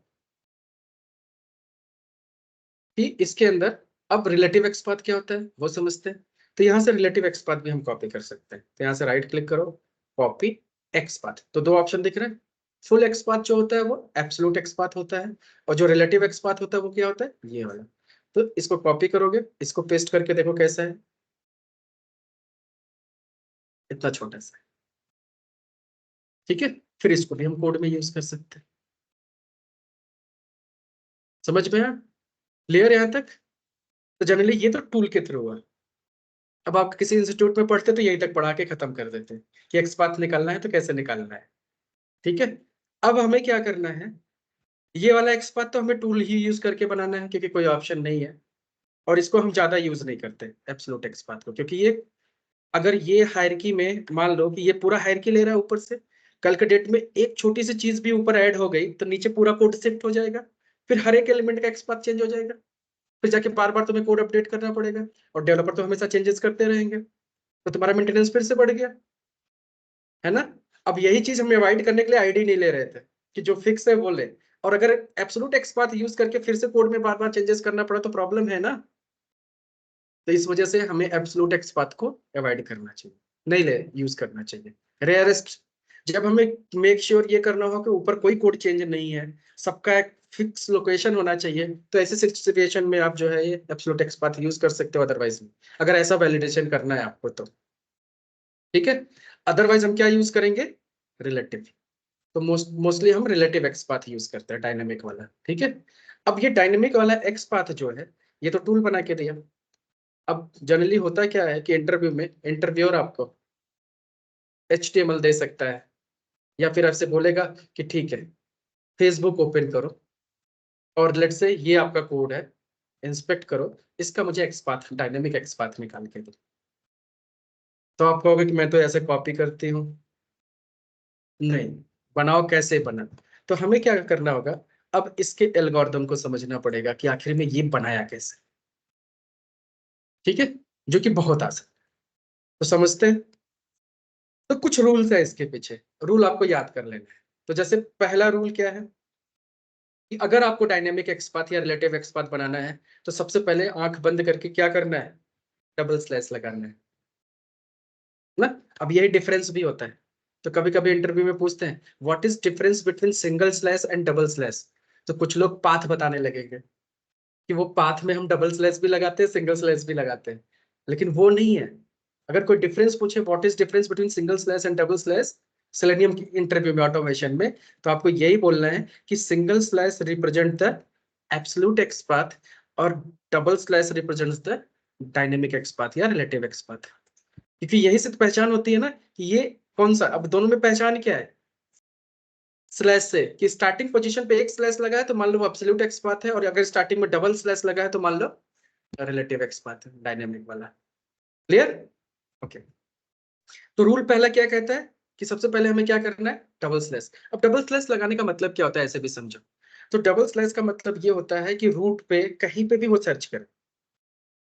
कि इसके अंदर अब रिलेटिव एक्सपाथ क्या होता है वो समझते हैं। तो यहाँ से रिलेटिव एक्स पाथ भी हम कॉपी कर सकते हैं। तो यहाँ से राइट क्लिक करो, कॉपी एक्स पाथ। तो दो ऑप्शन दिख रहे हैं। फुल एक्स पाथ जो होता है वो एब्सोल्यूट एक्स पाथ होता है, और जो रिलेटिव एक्स पाथ होता है वो क्या होता है, ये वाला। तो इसको कॉपी करोगे, इसको पेस्ट करके देखो कैसा है, इतना छोटा सा। ठीक है, फिर इसको भी हम कोड में यूज कर सकते हैं। समझ में आया? क्लियर यहाँ तक? तो जनरली ये तो टूल के थ्रू है। अब आप किसी इंस्टीट्यूट में पढ़ते तो यहीं तक पढ़ा के खत्म कर देते कि एक्स पाथ निकालना है तो कैसे निकालना है। ठीक है, अब हमें क्या करना है, ये वाला एक्स पाथ तो हमें टूल ही यूज करके बनाना है, क्योंकि कोई ऑप्शन नहीं है। और इसको हम ज्यादा यूज नहीं करते एब्सोल्यूट एक्स पाथ को, क्योंकि ये अगर ये हायरकी में मान लो कि ये पूरा हायरकी ले रहा है ऊपर से, कल के डेट में एक छोटी सी चीज भी ऊपर ऐड हो गई तो नीचे पूरा कोड शिफ्ट हो जाएगा, फिर हर एक एलिमेंट का एक्स पाथ चेंज हो जाएगा, फिर जाके बार बार तुम्हें कोड अपडेट करना पड़ेगा, और डेवलपर तो हमेशा चेंजेस करते रहेंगे, तो तुम्हारा मेंटेनेंस फिर से बढ़ गया, है ना। अब यही चीज हम अवॉइड करने के लिए आईडी नहीं ले रहे थे कि जो फिक्स है वो ले, और अगर एब्सोल्यूट एक्स पाथ यूज करके फिर से कोड में बार बार चेंजेस करना पड़ा तो प्रॉब्लम है ना। तो इस वजह से हमें एब्सोल्यूट एक्स पाथ को अवॉइड करना चाहिए, नहीं ले यूज करना चाहिए। रेयरेस्ट जब हमें मेक श्योर ये करना हो कि ऊपर कोई कोड चेंज नहीं है, सबका एक फिक्स लोकेशन होना चाहिए, तो ऐसे सिचुएशन में आप जो है ये एब्सोल्यूट एक्स पाथ यूज कर सकते हो, अदरवाइज अगर ऐसा वैलिडेशन करना है आपको तो। ठीक है, अदरवाइज हम क्या यूज करेंगे, रिलेटिव। तो मोस्टली हम रिलेटिव एक्स पाथ यूज करते हैं, डायनेमिक वाला। ठीक है, अब ये डायनेमिक वाला एक्स पाथ जो है, ये तो टूल बना के दिया। अब जनरली होता क्या है कि इंटरव्यू में इंटरव्यूअर आपको HTML दे सकता है, या फिर आपसे बोलेगा कि ठीक है फेसबुक ओपन करो और लेट से ये आपका कोड है, इंस्पेक्ट करो, इसका मुझे x path, dynamic X path निकाल के दो। तो आप कहोगे कि मैं तो ऐसे कॉपी करती हूँ। नहीं, बनाओ कैसे बना। तो हमें क्या करना होगा, अब इसके एल्गोरिदम को समझना पड़ेगा कि आखिर में ये बनाया कैसे। ठीक है, जो कि बहुत आसान। तो समझते हैं। तो कुछ रूल्स है इसके पीछे, रूल आपको याद कर लेना है। तो जैसे पहला रूल क्या है कि अगर आपको डायनेमिक एक्सपाथ या रिलेटिव एक्सपाथ बनाना है, तो सबसे पहले आंख बंद करके क्या करना है, डबल स्लैश लगाना है ना। अब यही डिफरेंस भी होता है। तो कभी कभी इंटरव्यू में पूछते हैं what is difference between single slash and double slash. तो कुछ लोग पाथ बताने लगेंगे कि वो पाथ में हम डबल स्लैश भी लगाते हैं, सिंगल स्लैश भी लगाते हैं, लेकिन वो नहीं है। अगर कोई डिफरेंस पूछे what is difference between single slash and double slash Selenium की इंटरव्यू में, ऑटोमेशन में, तो आपको यही बोलना है कि single slash represent the absolute X path, और double slash represents the dynamic X path या रिलेटिव एक्स पाथ। क्योंकि यही से तो पहचान होती है ना कि ये कौन सा। अब दोनों में पहचान क्या है, स्लैश से, कि स्टार्टिंग पोजीशन पे एक स्लैश लगा है तो मान लो वो एब्सोल्यूट एक्स पाथ है, और अगर स्टार्टिंग में डबल स्लैश लगा है तो मान लो रिलेटिव एक्स पाथ है, डायनेमिक वाला। क्लियर? ओके। तो रूल पहला क्या कहता है कि सबसे पहले हमें क्या करना है, डबल स्लैश। अब डबल स्लैश लगाने का मतलब क्या होता है, ऐसे भी समझो। तो डबल स्लैश का मतलब ये होता है कि रूट पे कहीं पे भी वो सर्च करे।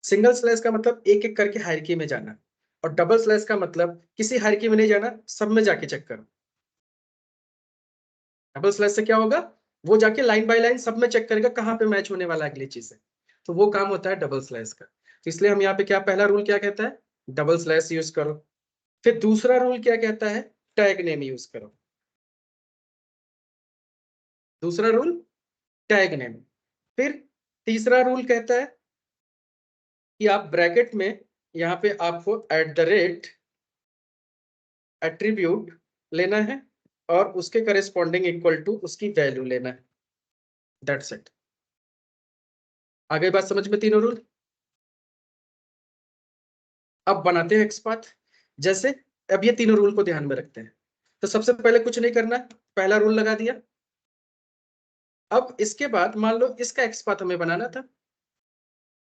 सिंगल स्लैश का मतलब एक एक करके हायरार्की में जाना, और डबल स्लैश का मतलब किसी हायरार्की में नहीं जाना, सब में जाके चेक करो। डबल स्लैश से क्या होगा, वो जाके लाइन बाय लाइन सब में चेक करेगा कहाँ पे मैच होने वाला अगली चीज है। तो वो काम होता है डबल स्लैश का। तो इसलिए हम यहाँ पे क्या, पहला रूल क्या कहता है, डबल स्लैश यूज करो। फिर दूसरा रूल क्या कहता है, टैग नेम यूज करो। दूसरा रूल टैग नेम। फिर तीसरा रूल कहता है कि आप ब्रैकेट में यहाँ पे आपको एट द रेट एट्रीब्यूट लेना है, और उसके करेस्पॉन्डिंग इक्वल टू उसकी वैल्यू लेना है। That's it. आगे बात समझ में, तीनों रूल। अब बनाते हैं एक्सपाथ। जैसे अब ये तीनों रूल को ध्यान में रखते हैं। तो सबसे पहले कुछ नहीं करना, पहला रूल लगा दिया। अब इसके बाद मान लो इसका एक्सपाथ हमें बनाना था,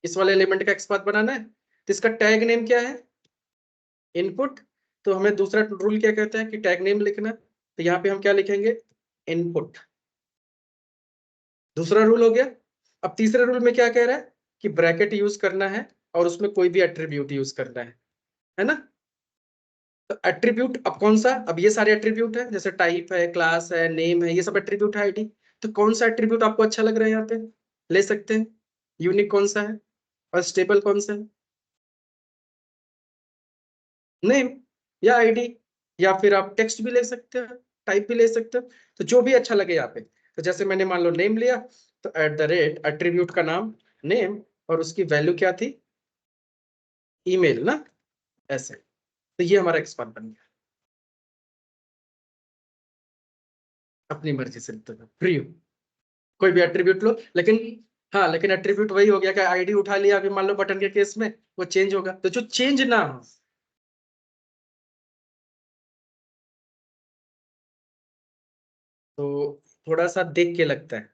इस वाले एलिमेंट का एक्सपाथ बनाना है, तो इसका टैग नेम क्या है, इनपुट। तो हमें दूसरा रूल क्या कहता है कि टैग नेम लिखना, तो यहाँ पे हम क्या लिखेंगे, इनपुट। दूसरा रूल हो गया। अब तीसरे रूल में क्या कह रहा है कि ब्रैकेट यूज करना है, और उसमें कोई भी एट्रीब्यूट यूज करना है ना। तो एट्रीब्यूट अब कौन सा, अब ये सारे एट्रीब्यूट है, जैसे टाइप है, क्लास है, नेम है, ये सब एट्रीब्यूट है, आईडी। तो कौन सा एट्रीब्यूट आपको अच्छा लग रहा है यहाँ पे, ले सकते हैं। यूनिक कौन सा है और स्टेबल कौन सा है। नेम या आईडी, या फिर आप टेक्स्ट भी ले सकते हो, टाइप भी ले सकते हो, तो जो भी अच्छा लगे यहाँ पे। तो जैसे मैंने मान लो नेम लिया, तो @ एट्रीब्यूट का नाम नेम और उसकी वैल्यू क्या थी, ईमेल ना, ऐसे। तो ये हमारा एक्सपांड बन गया। अपनी मर्जी से फ्री हो, कोई भी एट्रीब्यूट लो, लेकिन हाँ, लेकिन एट्रीब्यूट वही हो गया कि आईडी उठा लिया, अभी मान लो बटन के केस में वो चेंज होगा, तो जो चेंज ना हो। तो थोड़ा सा देख के लगता है,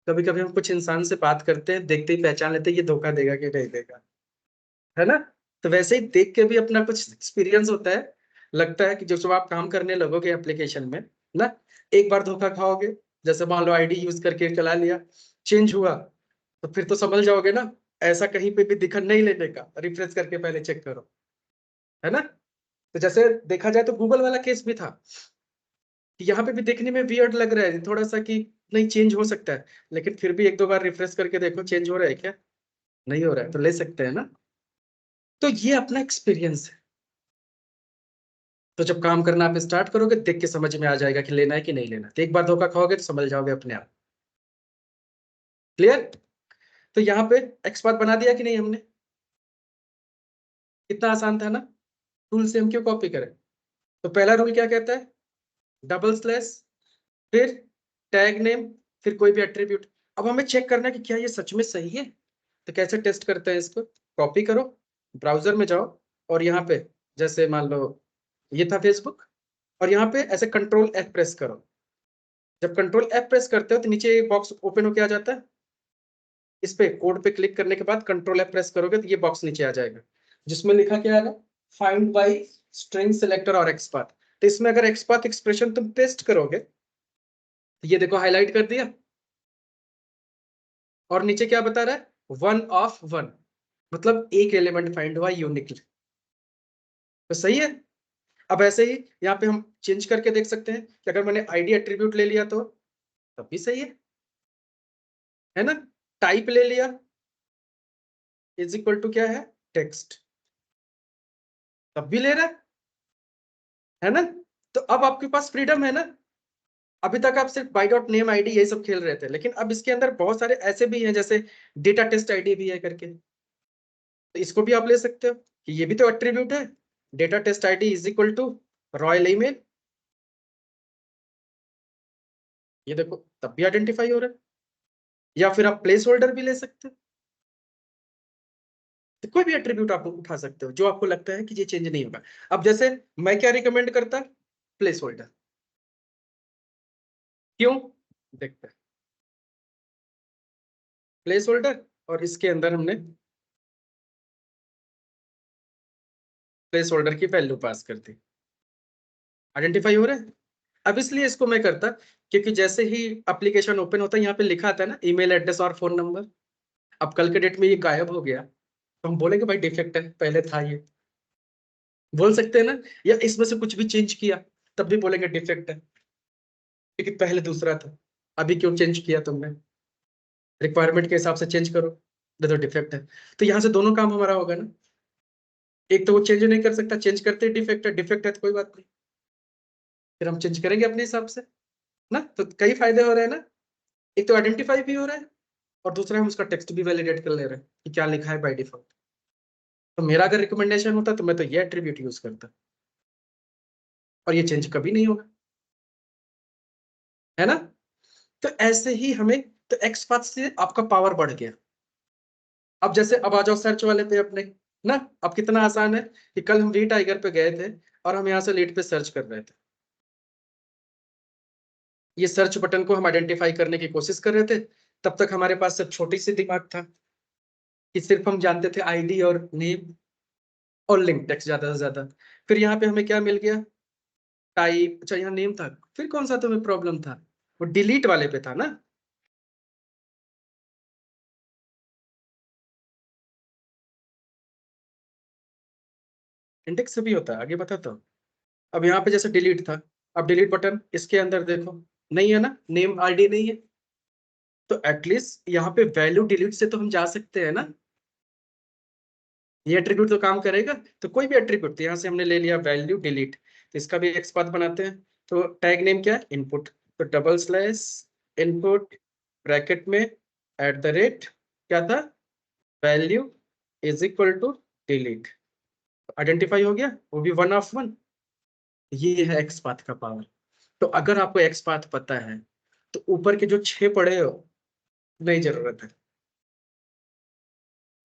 कभी कभी हम कुछ इंसान से बात करते हैं, देखते ही पहचान लेते हैं ये धोखा देगा कि नहीं देगा, है ना। तो वैसे ही देख के भी अपना कुछ एक्सपीरियंस होता है, लगता है कि जब आप काम करने लगोगे एप्लीकेशन में ना, एक बार धोखा खाओगे, जैसे मान लो आईडी यूज करके चला लिया, चेंज हुआ, तो फिर तो समझ जाओगे ना, ऐसा कहीं पे भी दिखा नहीं लेने का, रिफ्रेश करके पहले चेक करो, है ना। तो जैसे देखा जाए तो गूगल वाला केस भी था, कि यहाँ पे भी देखने में वियर्ड लग रहा है थोड़ा सा कि नहीं चेंज हो सकता है, लेकिन फिर भी एक दो बार रिफ्रेश करके देखो चेंज हो रहा है क्या, नहीं हो रहा है, तो ले सकते हैं ना। तो ये अपना एक्सपीरियंस है। तो जब काम करना आप स्टार्ट करोगे, देख के समझ में आ जाएगा कि लेना है कि नहीं लेना, तो एक बार धोखा खाओगे तो समझ जाओगे अपने आप। क्लियर। तो यहाँ पे एक्सपाथ बना दिया कि नहीं हमने, कितना आसान था ना, टूल से हम क्यों कॉपी करें। तो पहला रूल क्या कहता है, डबल स्लैश, फिर टैग नेम, फिर कोई भी एट्रीब्यूट। अब हमें चेक करना है कि क्या ये सच में सही है। तो कैसे टेस्ट करते हैं इसको, कॉपी करो, ब्राउजर में जाओ, और यहाँ पे जैसे मान लो ये था फेसबुक, और यहाँ पे ऐसे कंट्रोल F प्रेस करो। जब कंट्रोल F प्रेस करते हो तो नीचे एक बॉक्स ओपन होके आ जाता है, इस पे कोड पे क्लिक करने के बाद कंट्रोल F प्रेस करोगे तो ये बॉक्स नीचे आ जाएगा, जिसमें लिखा क्या है, फाइंड बाय स्ट्रिंग सिलेक्टर और एक्सपाथ। तो इसमें अगर एक्सपाथ एक्सप्रेशन तुम पेस्ट करोगे तो ये देखो हाईलाइट कर दिया, और नीचे क्या बता रहा है, 1 of 1, मतलब एक एलिमेंट फाइंड हुआ यूनिकली। तो सही है। अब ऐसे ही यहाँ पे हम चेंज करके देख सकते हैं कि अगर मैंने आईडी एट्रीब्यूट ले लिया तो तब भी सही है ना। टाइप ले लिया इज इक्वल टू क्या है, टेक्स्ट, तब भी ले रहा है ना। तो अब आपके पास फ्रीडम है ना। अभी तक आप सिर्फ बाई डॉट नेम आईडी यही सब खेल रहे थे, लेकिन अब इसके अंदर बहुत सारे ऐसे भी हैं, जैसे डेटा टेस्ट आईडी भी है करके, तो इसको भी आप ले सकते हो कि ये भी तो एट्रीब्यूट है, data test ID is equal to royal email, ये देखो तब भी आइडेंटिफाई हो रहा है। या फिर आप प्लेस होल्डर भी ले सकते हो, तो कोई भी एट्रीब्यूट आप उठा सकते हो जो आपको लगता है कि ये चेंज नहीं होगा। अब जैसे मैं क्या रिकमेंड करता, प्लेस होल्डर, क्यों, देखते हैं। प्लेस होल्डर, और इसके अंदर हमने प्लेस होल्डर की वैल्यू पास कर दी, आइडेंटिफाई हो रहा है। अब इसलिए इसको मैं करता, क्योंकि जैसे ही एप्लीकेशन ओपन होता है यहाँ पे लिखा आता है ना ईमेल एड्रेस और फोन नंबर, अब कल के डेट में ये गायब हो गया, तो हम बोलेंगे भाई डिफेक्ट है, पहले था ये, बोल सकते हैं ना। या इसमें से कुछ भी चेंज किया तब भी बोलेंगे डिफेक्ट है, क्योंकि पहले दूसरा था, अभी क्यों चेंज किया तुमने, रिक्वायरमेंट के हिसाब से चेंज करो, तो डिफेक्ट है। तो यहाँ से दोनों काम हमारा होगा ना, एक तो वो चेंज नहीं कर सकता, चेंज करते डिफेक्ट है, डिफेक्ट है तो कोई बात नहीं, फिर हम चेंज करेंगे अपने हिसाब से ना। तो कई फायदे हो रहे हैं ना, एक तो आइडेंटिफाई भी हो रहा है, और दूसरा हम उसका टेक्स्ट भी वैलिडेट कर ले रहे हैं कि क्या लिखा है बाय डिफॉल्ट। तो मेरा अगर रिकमेंडेशन होता तो मैं तो ये एट्रीब्यूट यूज करता, और ये चेंज कभी नहीं होगा, है ना। तो ऐसे ही हमें, तो एक्स पाथ से आपका पावर बढ़ गया। अब जैसे अब आ जाओ सर्च वाले पे अपने ना, अब कितना आसान है कि कल हम वी टाइगर पे गए थे, और हम यहाँ से लीड पे सर्च कर रहे थे, ये सर्च बटन को हम आइडेंटिफाई करने की कोशिश कर रहे थे। तब तक हमारे पास सिर्फ छोटी सी दिमाग था कि सिर्फ हम जानते थे आईडी और नेम और लिंक टेक्स्ट ज्यादा से ज्यादा। फिर यहाँ पे हमें क्या मिल गया, टाइप, अच्छा यहाँ नेम था, फिर कौन सा तुम्हें प्रॉब्लम था, वो डिलीट वाले पे था ना। इंडेक्स से भी होता है, आगे बताता हूँ। अब यहाँ पे जैसे डिलीट था, अब डिलीट बटन इसके अंदर देखो, नहीं है ना, नेम आईडी नहीं है, तो एटलीस्ट यहाँ पे वैल्यू डिलीट से तो हम जा सकते हैं ना। ये एट्रीब्यूट तो काम करेगा। तो कोई भी एट्रीब्यूट, यहाँ से हमने ले लिया वैल्यू डिलीट, तो इसका भी एक्स पाथ बनाते हैं। तो टैग नेम क्या है, इनपुट, तो डबल स्लैश इनपुट ब्रैकेट में एट द रेट क्या था, value is equal to delete. Identify हो गया, वो भी 1 of 1। ये है एक्स पाथ का पावर। तो अगर आपको एक्स पाथ पता है तो ऊपर के जो 6 पड़े हो नहीं जरूरत है।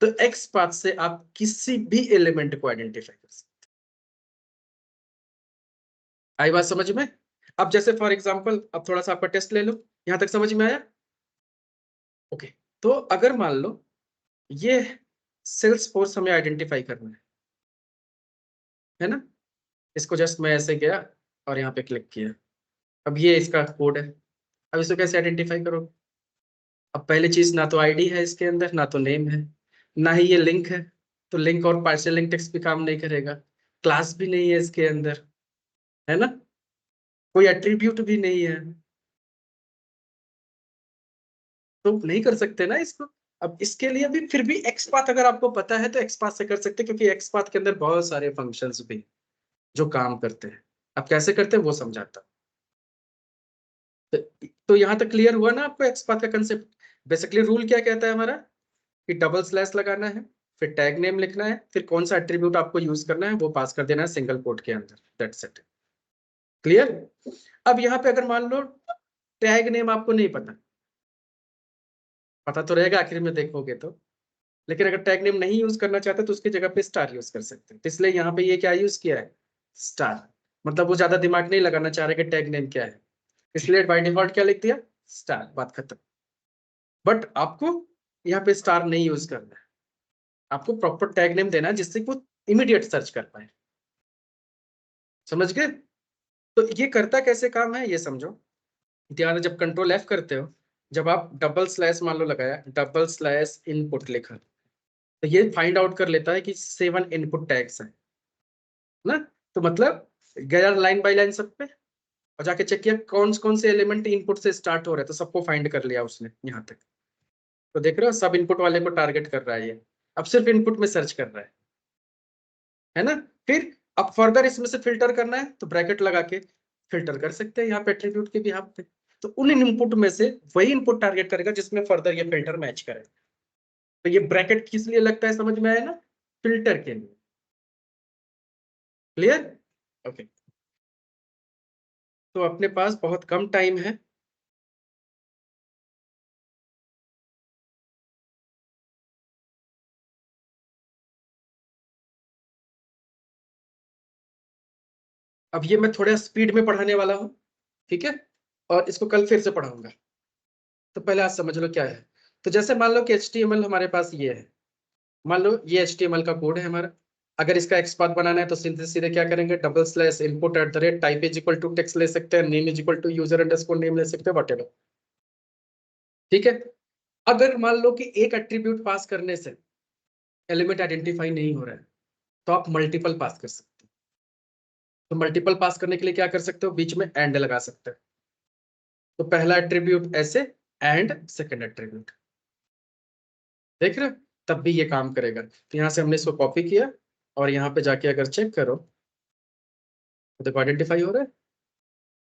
तो एक्स पाथ से आप किसी भी एलिमेंट को आइडेंटिफाई कर सकते। आई बात समझ में? अब जैसे फॉर एग्जांपल, अब थोड़ा सा आपका टेस्ट ले लो, यहां तक समझ में आया? ओके। तो अगर मान लो ये सेल्स फोर्स हमें आइडेंटिफाई करना है ना, इसको जस्ट मैं ऐसे गया और यहाँ पे क्लिक किया, अब ये इसका कोड है। अब इसको कैसे आइडेंटिफाई करोगे? अब पहली चीज, ना तो आईडी है इसके अंदर, ना तो नेम है, ना ही ये लिंक है। तो लिंक और पार्शियल लिंक टेक्स्ट भी काम नहीं करेगा, क्लास भी नहीं है इसके अंदर, है ना, कोई एट्रीब्यूट भी नहीं है, तो नहीं कर सकते ना इसको। अब इसके लिए भी फिर भी एक्स पाथ अगर आपको पता है तो एक्स पाथ से कर सकते हैं, क्योंकि एक्स पाथ के अंदर बहुत सारे फंक्शंस भी जो काम करते हैं। अब कैसे करते हैं वो समझाता हूं। तो यहां तक क्लियर हुआ ना आपको एक्स पाथ का कंसेप्ट? बेसिकली रूल क्या कहता है हमारा, कि डबल स्लैश लगाना है, फिर टैग नेम लिखना है, फिर कौन सा एट्रीब्यूट आपको यूज करना है वो पास कर देना है सिंगल कोट के अंदर, दैट्स इट। क्लियर? अब यहाँ पे अगर मान लो टैग नेम आपको नहीं पता, पता तो रहेगा आखिर में देखोगे तो, लेकिन अगर टैग नेम नहीं यूज करना चाहते तो उसकी जगह पे स्टार यूज कर सकते हैं। तो इसलिए यहाँ पे ये क्या यूज किया है, स्टार। मतलब वो ज्यादा दिमाग नहीं लगाना चाह रहे कि टैग नेम क्या है, इसलिए बाय डिफॉल्ट क्या लिख दिया, स्टार, बात खत्म। बट आपको यहाँ पे स्टार नहीं यूज करना है, आपको प्रॉपर टैग नेम देना है जिससे वो इमीडिएट सर्च कर पाए। समझ गए? तो ये करता कैसे काम है ये समझो। ध्यान है, जब कंट्रोल एफ करते हो, जब आप डबल स्लैश मान लो लगाया, डबल स्लैश इनपुट लिखा, तो ये फाइंड आउट कर लेता है कि 7 इनपुट टैग्स हैं ना। तो मतलब गया लाइन बाय लाइन सब पे, और जाके चेक किया कौन कौन से एलिमेंट इनपुट से स्टार्ट हो रहे हैं, तो सबको फाइंड कर लिया उसने यहाँ तक। तो देख रहे हो, सब इनपुट वाले को टारगेट कर रहा है ये, अब सिर्फ इनपुट में सर्च कर रहा है ना। फिर अब फर्दर इसमें से फिल्टर करना है तो ब्रैकेट लगा के फिल्टर कर सकते हैं यहाँ पे एट्रीब्यूट के बिहाफ पे। तो उन इनपुट में से वही इनपुट टारगेट करेगा जिसमें फर्दर ये फिल्टर मैच करे। तो ये ब्रैकेट किस लिए लगता है समझ में आया ना, फिल्टर के लिए। क्लियर? ओके। तो अपने पास बहुत कम टाइम है, अब ये मैं थोड़ा स्पीड में पढ़ाने वाला हूँ, ठीक है, और इसको कल फिर से पढ़ाऊंगा। तो पहले आज समझ लो क्या है। तो जैसे मान लो कि HTML हमारे पास ये है, मान लो ये HTML का कोड है हमारा। अगर इसका एक्सपाथ बनाना है तो सीधे सीधे क्या करेंगे, double slash input at the rate type is equal to text ले सकते हैं, name is equal to user underscore name ले सकते हैं, व्हाटएवर। ठीक है। अगर मान लो कि एक एट्रीब्यूट पास करने से एलिमेंट आइडेंटिफाई नहीं हो रहा है, तो आप मल्टीपल पास कर सकते हो। तो मल्टीपल पास करने के लिए क्या कर सकते हो, बीच में एंड लगा सकते हो। तो पहला एट्रीब्यूट ऐसे, एंड सेकंड एट्रीब्यूट, देख रहे हो, तब भी ये काम करेगा। तो यहाँ से हमने इसको कॉपी किया, और यहाँ पे जाके अगर चेक करो तो देखो आइडेंटिफाई हो रहा है।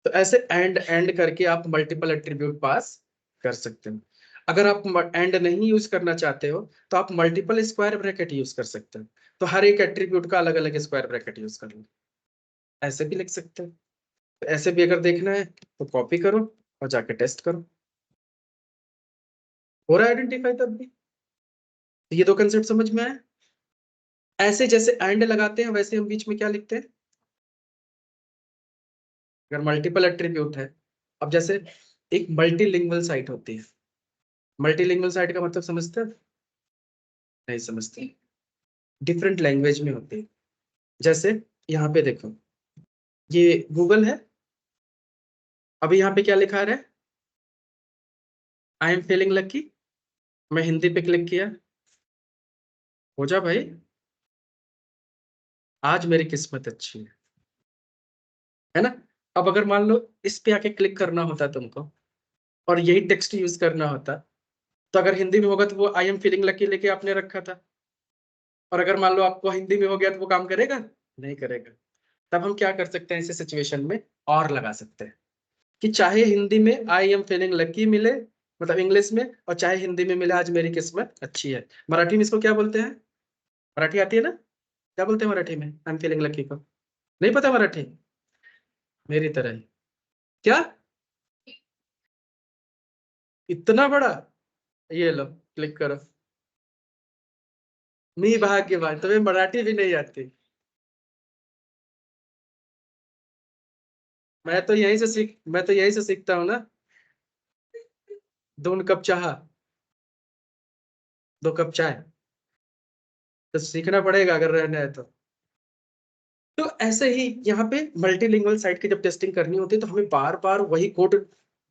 तो ऐसे एंड एंड करके आप मल्टीपल एट्रीब्यूट पास कर सकते हो। अगर आप एंड नहीं यूज करना चाहते हो तो आप मल्टीपल स्क्वायर ब्रैकेट यूज कर सकते हो। तो हर एक एट्रीब्यूट का अलग अलग स्क्वायर ब्रैकेट यूज कर लो, ऐसे भी लिख सकते हो। तो ऐसे भी अगर देखना है तो कॉपी करो और जाके टेस्ट करो, हो रहा है आइडेंटिफाई तब भी। तो ये दो कंसेप्ट समझ में आए। ऐसे जैसे एंड लगाते हैं वैसे हम बीच में क्या लिखते हैं, अगर मल्टीपल एट्रीब्यूट है। अब जैसे एक मल्टीलिंगुअल साइट होती है, मल्टीलिंगुअल साइट का मतलब समझते हैं? नहीं समझते, डिफरेंट लैंग्वेज में होती है। जैसे यहाँ पे देखो, ये गूगल है, अभी यहाँ पे क्या लिखा है, आई एम फीलिंग लकी, मैं हिंदी पे क्लिक किया, हो जा भाई, आज मेरी किस्मत अच्छी है ना। अब अगर मान लो इस पे आके क्लिक करना होता तुमको और यही टेक्स्ट यूज करना होता, तो अगर हिंदी में होगा तो वो आई एम फीलिंग लकी लेके आपने रखा था, और अगर मान लो आपको हिंदी में हो गया तो वो काम करेगा नहीं करेगा। तब हम क्या कर सकते हैं ऐसे सिचुएशन में, और लगा सकते हैं कि चाहे हिंदी में आई एम फीलिंग लकी मिले, मतलब इंग्लिश में, और चाहे हिंदी में मिले आज मेरी किस्मत अच्छी है। मराठी में इसको क्या बोलते हैं? मराठी आती है ना? क्या बोलते हैं मराठी में आई एम फीलिंग लकी को? नहीं पता मराठी? मेरी तरह ही। क्या? इतना बड़ा? ये लो क्लिक करो। मी भाग्यवान, तुम्हें मराठी भी नहीं आती? मैं तो यहीं से सीखता हूँ ना। 2 कप चाह, 2 कप चाय। तो सीखना पड़ेगा अगर रहना है तो ऐसे ही यहाँ पे मल्टीलिंगुअल साइट की जब टेस्टिंग करनी होती है तो हमें बार बार वही कोड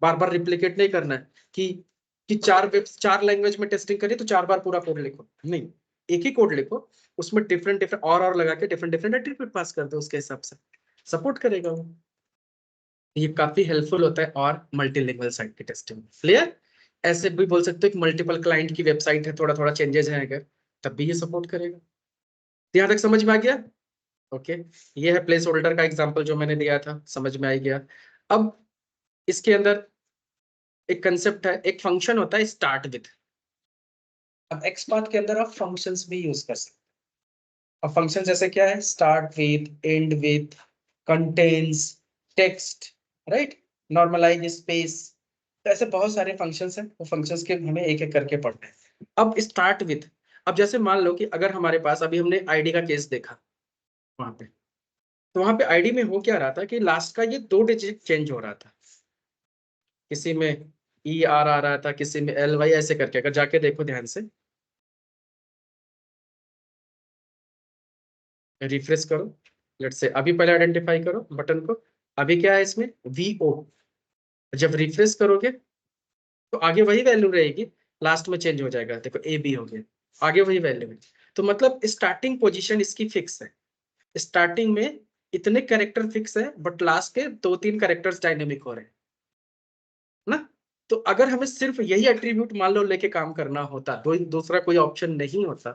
बार बार रिप्लिकेट नहीं करना है कि चार लैंग्वेज में टेस्टिंग करिए तो 4 बार पूरा कोड लिखो, नहीं। एक ही कोड लिखो, उसमें डिफरेंट डिफरेंट और लगा के डिफरेंट डिफरेंट एट्रीब्यूट पास कर दो, उसके हिसाब से सपोर्ट करेगा वो। ये काफी हेल्पफुल होता है और मल्टीलिंगुअल साइट की टेस्टिंग। क्लियर? ऐसे भी बोल सकते हो कि मल्टीपल क्लाइंट की वेबसाइट है, थोड़ा थोड़ा चेंजेस हैं अगर, तब भी ये सपोर्ट करेगा। यहाँ तक समझ में आ गया? ओके। ये है प्लेस होल्डर का एग्जांपल जो मैंने दिया था, समझ में आ गया। अब इसके अंदर एक कंसेप्ट है, एक फंक्शन होता है स्टार्ट विथ। अब एक्सपाथ के अंदर आप फंक्शंस भी यूज कर सकते हैं। अब फंक्शन जैसे क्या है? Start with, end with, contains, text, right, normalize space. तो ऐसे बहुत सारे फंक्शंस हैं, वो फंक्शंस के हमें एक एक करके पढ़ना है। अब स्टार्ट विथ, अब जैसे मान लो कि अगर हमारे पास, अभी हमने आईडी का केस देखा वहां पे, तो वहां पे आईडी में हो क्या रहा था कि लास्ट का ये 2 डिजिट चेंज हो रहा था। किसी में ई आर आ रहा था, किसी में एल वाई, ऐसे करके अगर जाके देखो ध्यान से, रिफ्रेश करो, लेट से अभी पहले आइडेंटिफाई करो बटन को। अभी क्या है इसमें? V O. जब रिफ्रेश करोगे तो आगे वही वैल्यू रहेगी, लास्ट में चेंज हो जाएगा, देखो ए बी हो गया, आगे वही वैल्यू है। तो मतलब स्टार्टिंग पोजीशन इसकी फिक्स है, स्टार्टिंग में इतने कैरेक्टर फिक्स है, बट लास्ट के 2-3 कैरेक्टर्स डायनेमिक हो रहे हैं ना। तो अगर हमें सिर्फ यही एट्रीब्यूट मान लो लेके काम करना होता, दूसरा कोई ऑप्शन नहीं होता,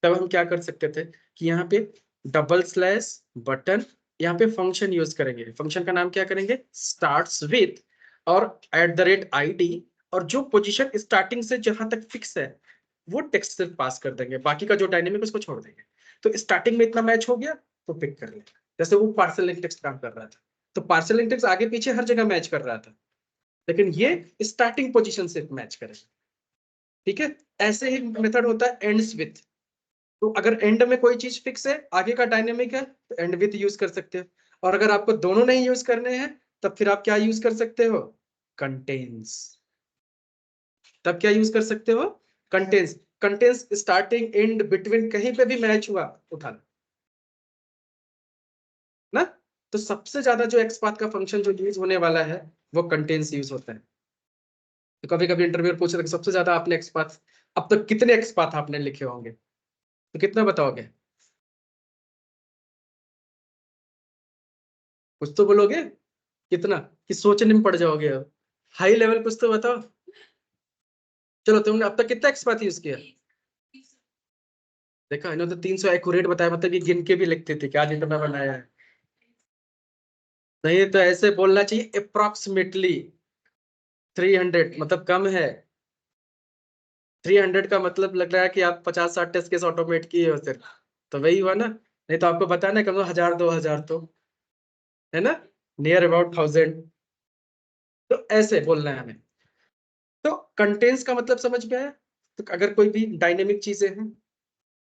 तब हम क्या कर सकते थे कि यहाँ पे डबल स्लैश बटन, यहाँ पे फंक्शन यूज करेंगे। फंक्शन का नाम क्या करेंगे? स्टार्ट्स विथ, और @id, और जो पोजीशन स्टार्टिंग से जहां तक फिक्स है वो टेक्स्ट सिर्फ पास कर देंगे, बाकी का जो डायनेमिक उसको छोड़ देंगे। तो स्टार्टिंग में इतना मैच हो गया तो पिक कर लेंगे। जैसे वो पार्सल लिंक टेक्स्ट काम कर रहा था, तो पार्सल लिंक टेक्स्ट आगे पीछे हर जगह मैच कर रहा था, लेकिन ये स्टार्टिंग पोजीशन से मैच करेगा। ठीक है? ऐसे ही मेथड होता है एंड्स विथ। तो अगर एंड में कोई चीज फिक्स है, आगे का डायनेमिक है, तो एंड विथ यूज कर सकते हो। और अगर आपको दोनों नहीं यूज करने हैं, तब फिर आप क्या यूज कर सकते हो? कंटेन्स। तब क्या यूज कर सकते हो? Contains. Contains starting and between कहीं पे भी मैच हुआ, उठा लो ना। तो सबसे ज्यादा जो एक्सपाथ का फंक्शन जो यूज होने वाला है वो कंटेन्स यूज होता है। तो कभी कभी इंटरव्यू पूछ रहे सबसे ज्यादा आपने एक्सपाथ, अब तक कितने एक्सपाथ आपने लिखे होंगे, तो कितना बताओगे? कुछ तो बोलोगे, कितना, कि सोचने में पड़ जाओगे अब? हाई लेवल कुछ तो बताओ। चलो तुमने अब तक कितना एक्सपाथ यूज किया? देखा, इन्होंने तो 300 एक्यूरेट बताया, मतलब ये गिन के भी लिखते थे क्या जितना बनाया है। नहीं तो ऐसे बोलना चाहिए अप्रोक्सीमेटली 300, मतलब कम है। 300 का मतलब लग रहा है कि आप 50-60 टेस्ट केस ऑटोमेट किए हो सिर्फ, तो वही हुआ ना। नहीं तो आपको बताना है कम से कम 1000-2000 तो, है ना, नियर अबाउट 1000। तो ऐसे बोलना है हमें। तो कंटेंट्स का मतलब समझ में आया? तो अगर कोई भी डायनेमिक चीजें हैं,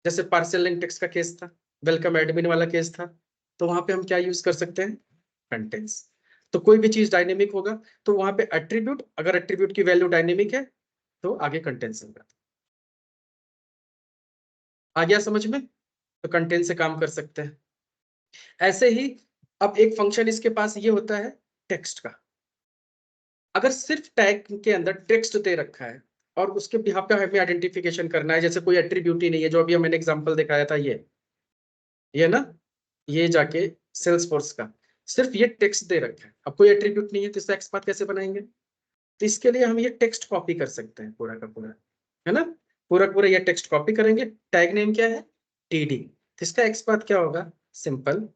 जैसे पार्सल लिंक टेक्स्ट का केस था, वेलकम एडमिन वाला केस था, तो वहां पे हम क्या यूज कर सकते हैं? कंटेंट्स। तो कोई भी चीज डायनेमिक होगा तो वहां पे एट्रीब्यूट, अगर एट्रीब्यूट की वैल्यू डायनेमिक है तो आगे कंटेंट्स होगा। आ गया समझ में? तो कंटेंट से काम कर सकते हैं। ऐसे ही अब एक फंक्शन इसके पास ये होता है टेक्स्ट का। अगर सिर्फ टैग के अंदर टेक्स्ट दे रखा है और उसके बिहाफ पे हमें आइडेंटिफिकेशन करना है, जैसे कोई एट्रीब्यूट ही नहीं है, जो अभी मैंने एग्जांपल दिखाया था, ये ना, ये जाके सेल्स फोर्स का सिर्फ ये टेक्स्ट दे रखा है, अब कोई एट्रीब्यूट नहीं है, तो इसका एक्सपाथ कैसे बनाएंगे? तो इसके लिए हम ये टेक्स्ट कॉपी कर सकते हैं पूरा का पूरा, है ना। पूरा पूरा ये टेक्स्ट कॉपी करेंगे। टैग नेम क्या है? TD। तो इसका एक्स पाथ क्या होगा? सिंपल,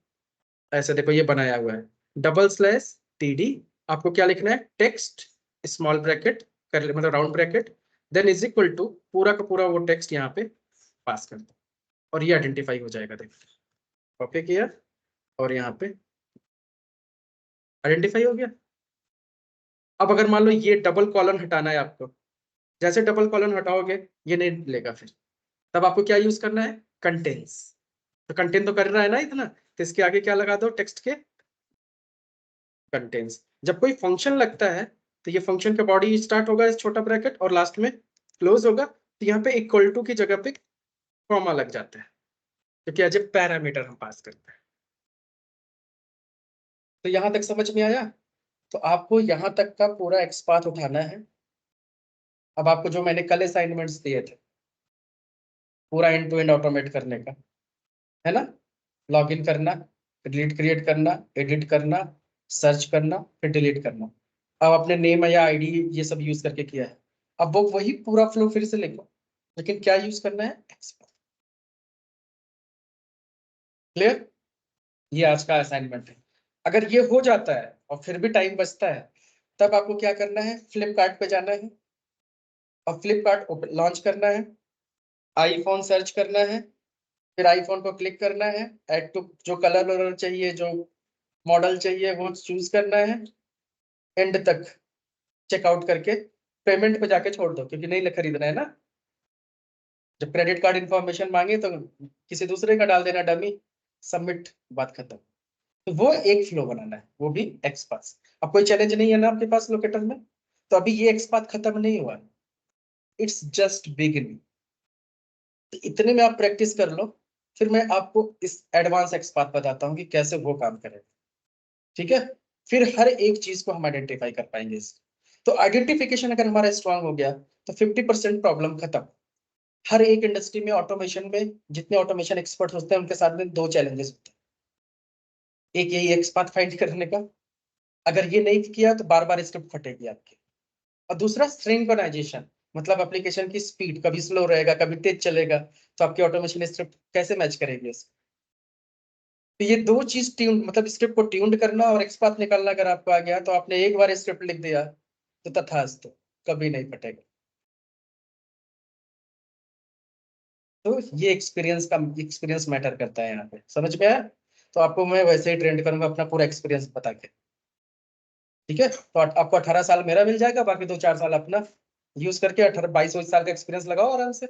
ऐसे देखो ये बनाया हुआ है, डबल स्लैश TD। आपको क्या लिखना है? टेक्स्ट स्मॉल ब्रैकेट कर ले, मतलब round bracket, then is equal to पूरा का पूरा वो टेक्स्ट यहाँ पे पास कर दो, और ये आइडेंटिफाई हो जाएगा। देखो ओके किया, और यहाँ पे आइडेंटिफाई हो गया। अब अगर मान लो ये डबल कॉलन हटाना है आपको, जैसे डबल कॉलन हटाओगे ये नहीं मिलेगा, फिर तब आपको क्या यूज करना है? कंटेन्स। तो कंटेन तो कर रहा है ना इतना, तो इसके आगे क्या लगा दो? टेक्स्ट के कंटेन्स। जब कोई फंक्शन लगता है तो ये फंक्शन का बॉडी स्टार्ट होगा इस छोटा ब्रैकेट और लास्ट में क्लोज होगा, तो यहाँ पे इक्वल टू की जगह पे कॉमा लग जाता है, क्योंकि एज ए पैरामीटर हम पास करते हैं। तो यहां तक समझ में आया? तो आपको यहां तक का पूरा एक्सपाथ उठाना है। अब आपको जो मैंने कल असाइनमेंट्स दिए थे, पूरा एंड टू एंड ऑटोमेट करने का, है ना? लॉगिन करना, डिलीट क्रिएट करना, एडिट करना, सर्च करना, फिर डिलीट करना। अब अपने नेम या आईडी ये सब यूज करके किया है। अब वो वही पूरा फ्लो फिर से लिखो, लेकिन क्या यूज करना है? एक्सपाथ। क्लियर? ये आज का असाइनमेंट है। अगर ये हो जाता है और फिर भी टाइम बचता है, तब आपको क्या करना है? फ्लिपकार्ट पे जाना है और फ्लिपकार्ट लॉन्च करना है, आईफोन सर्च करना है, फिर आईफोन को क्लिक करना है, ऐड टू जो कलर वलर चाहिए, जो मॉडल चाहिए वो चूज करना है, एंड तक चेकआउट करके पेमेंट पे जाके छोड़ दो, क्योंकि नहीं खरीदना है ना। जब क्रेडिट कार्ड इंफॉर्मेशन मांगे तो किसी दूसरे का डाल देना डमी, सबमिट, बात खत्म। तो वो एक फ्लो बनाना है, वो भी एक्सपाथ। अब कोई चैलेंज नहीं है ना आपके पास लोकेटर में? तो अभी ये एक्सपाथ खत्म नहीं हुआ, इट्स जस्ट बिगिनिंग। तो इतने में आप प्रैक्टिस कर लो, फिर मैं आपको इस एडवांस एक्सपाथ बताता हूँ कि कैसे वो काम करेगा। ठीक है? फिर हर एक चीज को हम आइडेंटिफाई कर पाएंगे इससे। तो आइडेंटिफिकेशन अगर हमारा स्ट्रांग हो गया तो 50% प्रॉब्लम खत्म। हर एक इंडस्ट्री में, ऑटोमेशन में जितने ऑटोमेशन एक्सपर्ट होते हैं उनके साथ में दो चैलेंजेस होते हैं। एक यही एक्सपाथ फाइंड करने का, अगर ये नहीं किया तो बार बार स्क्रिप्ट फटेगी आपकी। और दूसरा सिंक्रोनाइजेशन, मतलब एप्लीकेशन की स्पीड, कभी स्लो रहेगा कभी तेज चलेगा, तो आपकी ऑटोमेशन स्क्रिप्ट कैसे मैच करेगी उसको? तो ये दो चीज ट्यून, मतलब स्क्रिप्ट को ट्यून्ड करना और एक्सपाथ निकालना अगर आपको आ गया, तो आपने एक बार स्क्रिप्ट लिख दिया तो तथास्तु, कभी नहीं फटेगा। तो ये एक्सपीरियंस मैटर करता है यहाँ पे, समझ में आया? तो आपको मैं वैसे ही ट्रेंड करूंगा अपना पूरा एक्सपीरियंस बता के। ठीक है? तो आपको 18 साल मेरा मिल जाएगा, बाकी 2-4 साल अपना यूज करके 18-22 साल का एक्सपीरियंस लगाओ आराम से।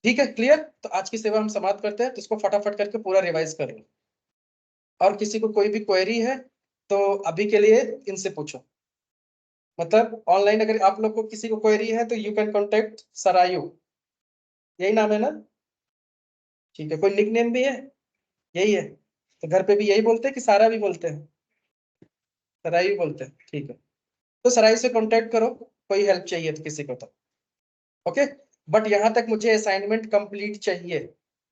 ठीक है? क्लियर? तो आज की सेवा हम समाप्त करते हैं, तो इसको फटाफट करके पूरा रिवाइज कर लो। और किसी को कोई भी क्वेरी है तो अभी के लिए इनसे पूछो। मतलब ऑनलाइन अगर आप लोग को किसी को क्वेरी है तो यू कैन कॉन्टेक्ट सरायु, यही नाम है ना? ठीक है। कोई निक नेम भी है? यही है? तो घर पे भी यही बोलते हैं कि सारा भी बोलते हैं? सरायु बोलते हैं, ठीक है। तो सरायु से कांटेक्ट करो, कोई हेल्प चाहिए तो किसी को तो। ओके? बट यहाँ तक मुझे असाइनमेंट कंप्लीट चाहिए,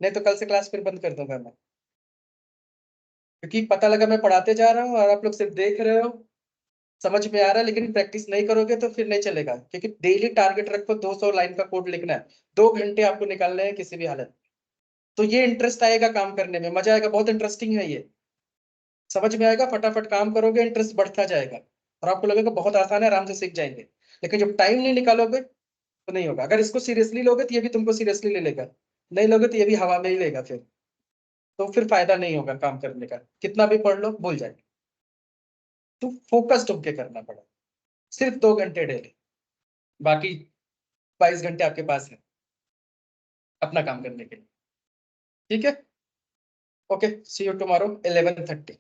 नहीं तो कल से क्लास फिर बंद कर दूंगा मैं, क्योंकि पता लगा मैं पढ़ाते जा रहा हूँ और आप लोग सिर्फ देख रहे हो, समझ में आ रहा है, लेकिन प्रैक्टिस नहीं करोगे तो फिर नहीं चलेगा। क्योंकि डेली टारगेट रखो 200 लाइन का कोड लिखना है, 2 घंटे आपको निकालने हैं किसी भी हालत। तो ये इंटरेस्ट आएगा काम करने में, मजा आएगा, बहुत इंटरेस्टिंग है ये। समझ में आएगा, फटाफट काम करोगे, इंटरेस्ट बढ़ता जाएगा और आपको लगेगा बहुत आसान है, आराम से सीख जाएंगे। लेकिन जब टाइम नहीं निकालोगे तो नहीं होगा। अगर इसको सीरियसली लोगे तो ये भी तुमको सीरियसली ले लेगा, नहीं लोगे तो ये भी हवा में ही लेगा फिर। तो फिर फायदा नहीं होगा काम करने का, कितना भी पढ़ लो भूल जाएगा। तो फोकस्ड होके करना पड़ा, सिर्फ 2 घंटे डेली, बाकी 22 घंटे आपके पास है अपना काम करने के लिए। ठीक है? Okay, see you tomorrow 11:30।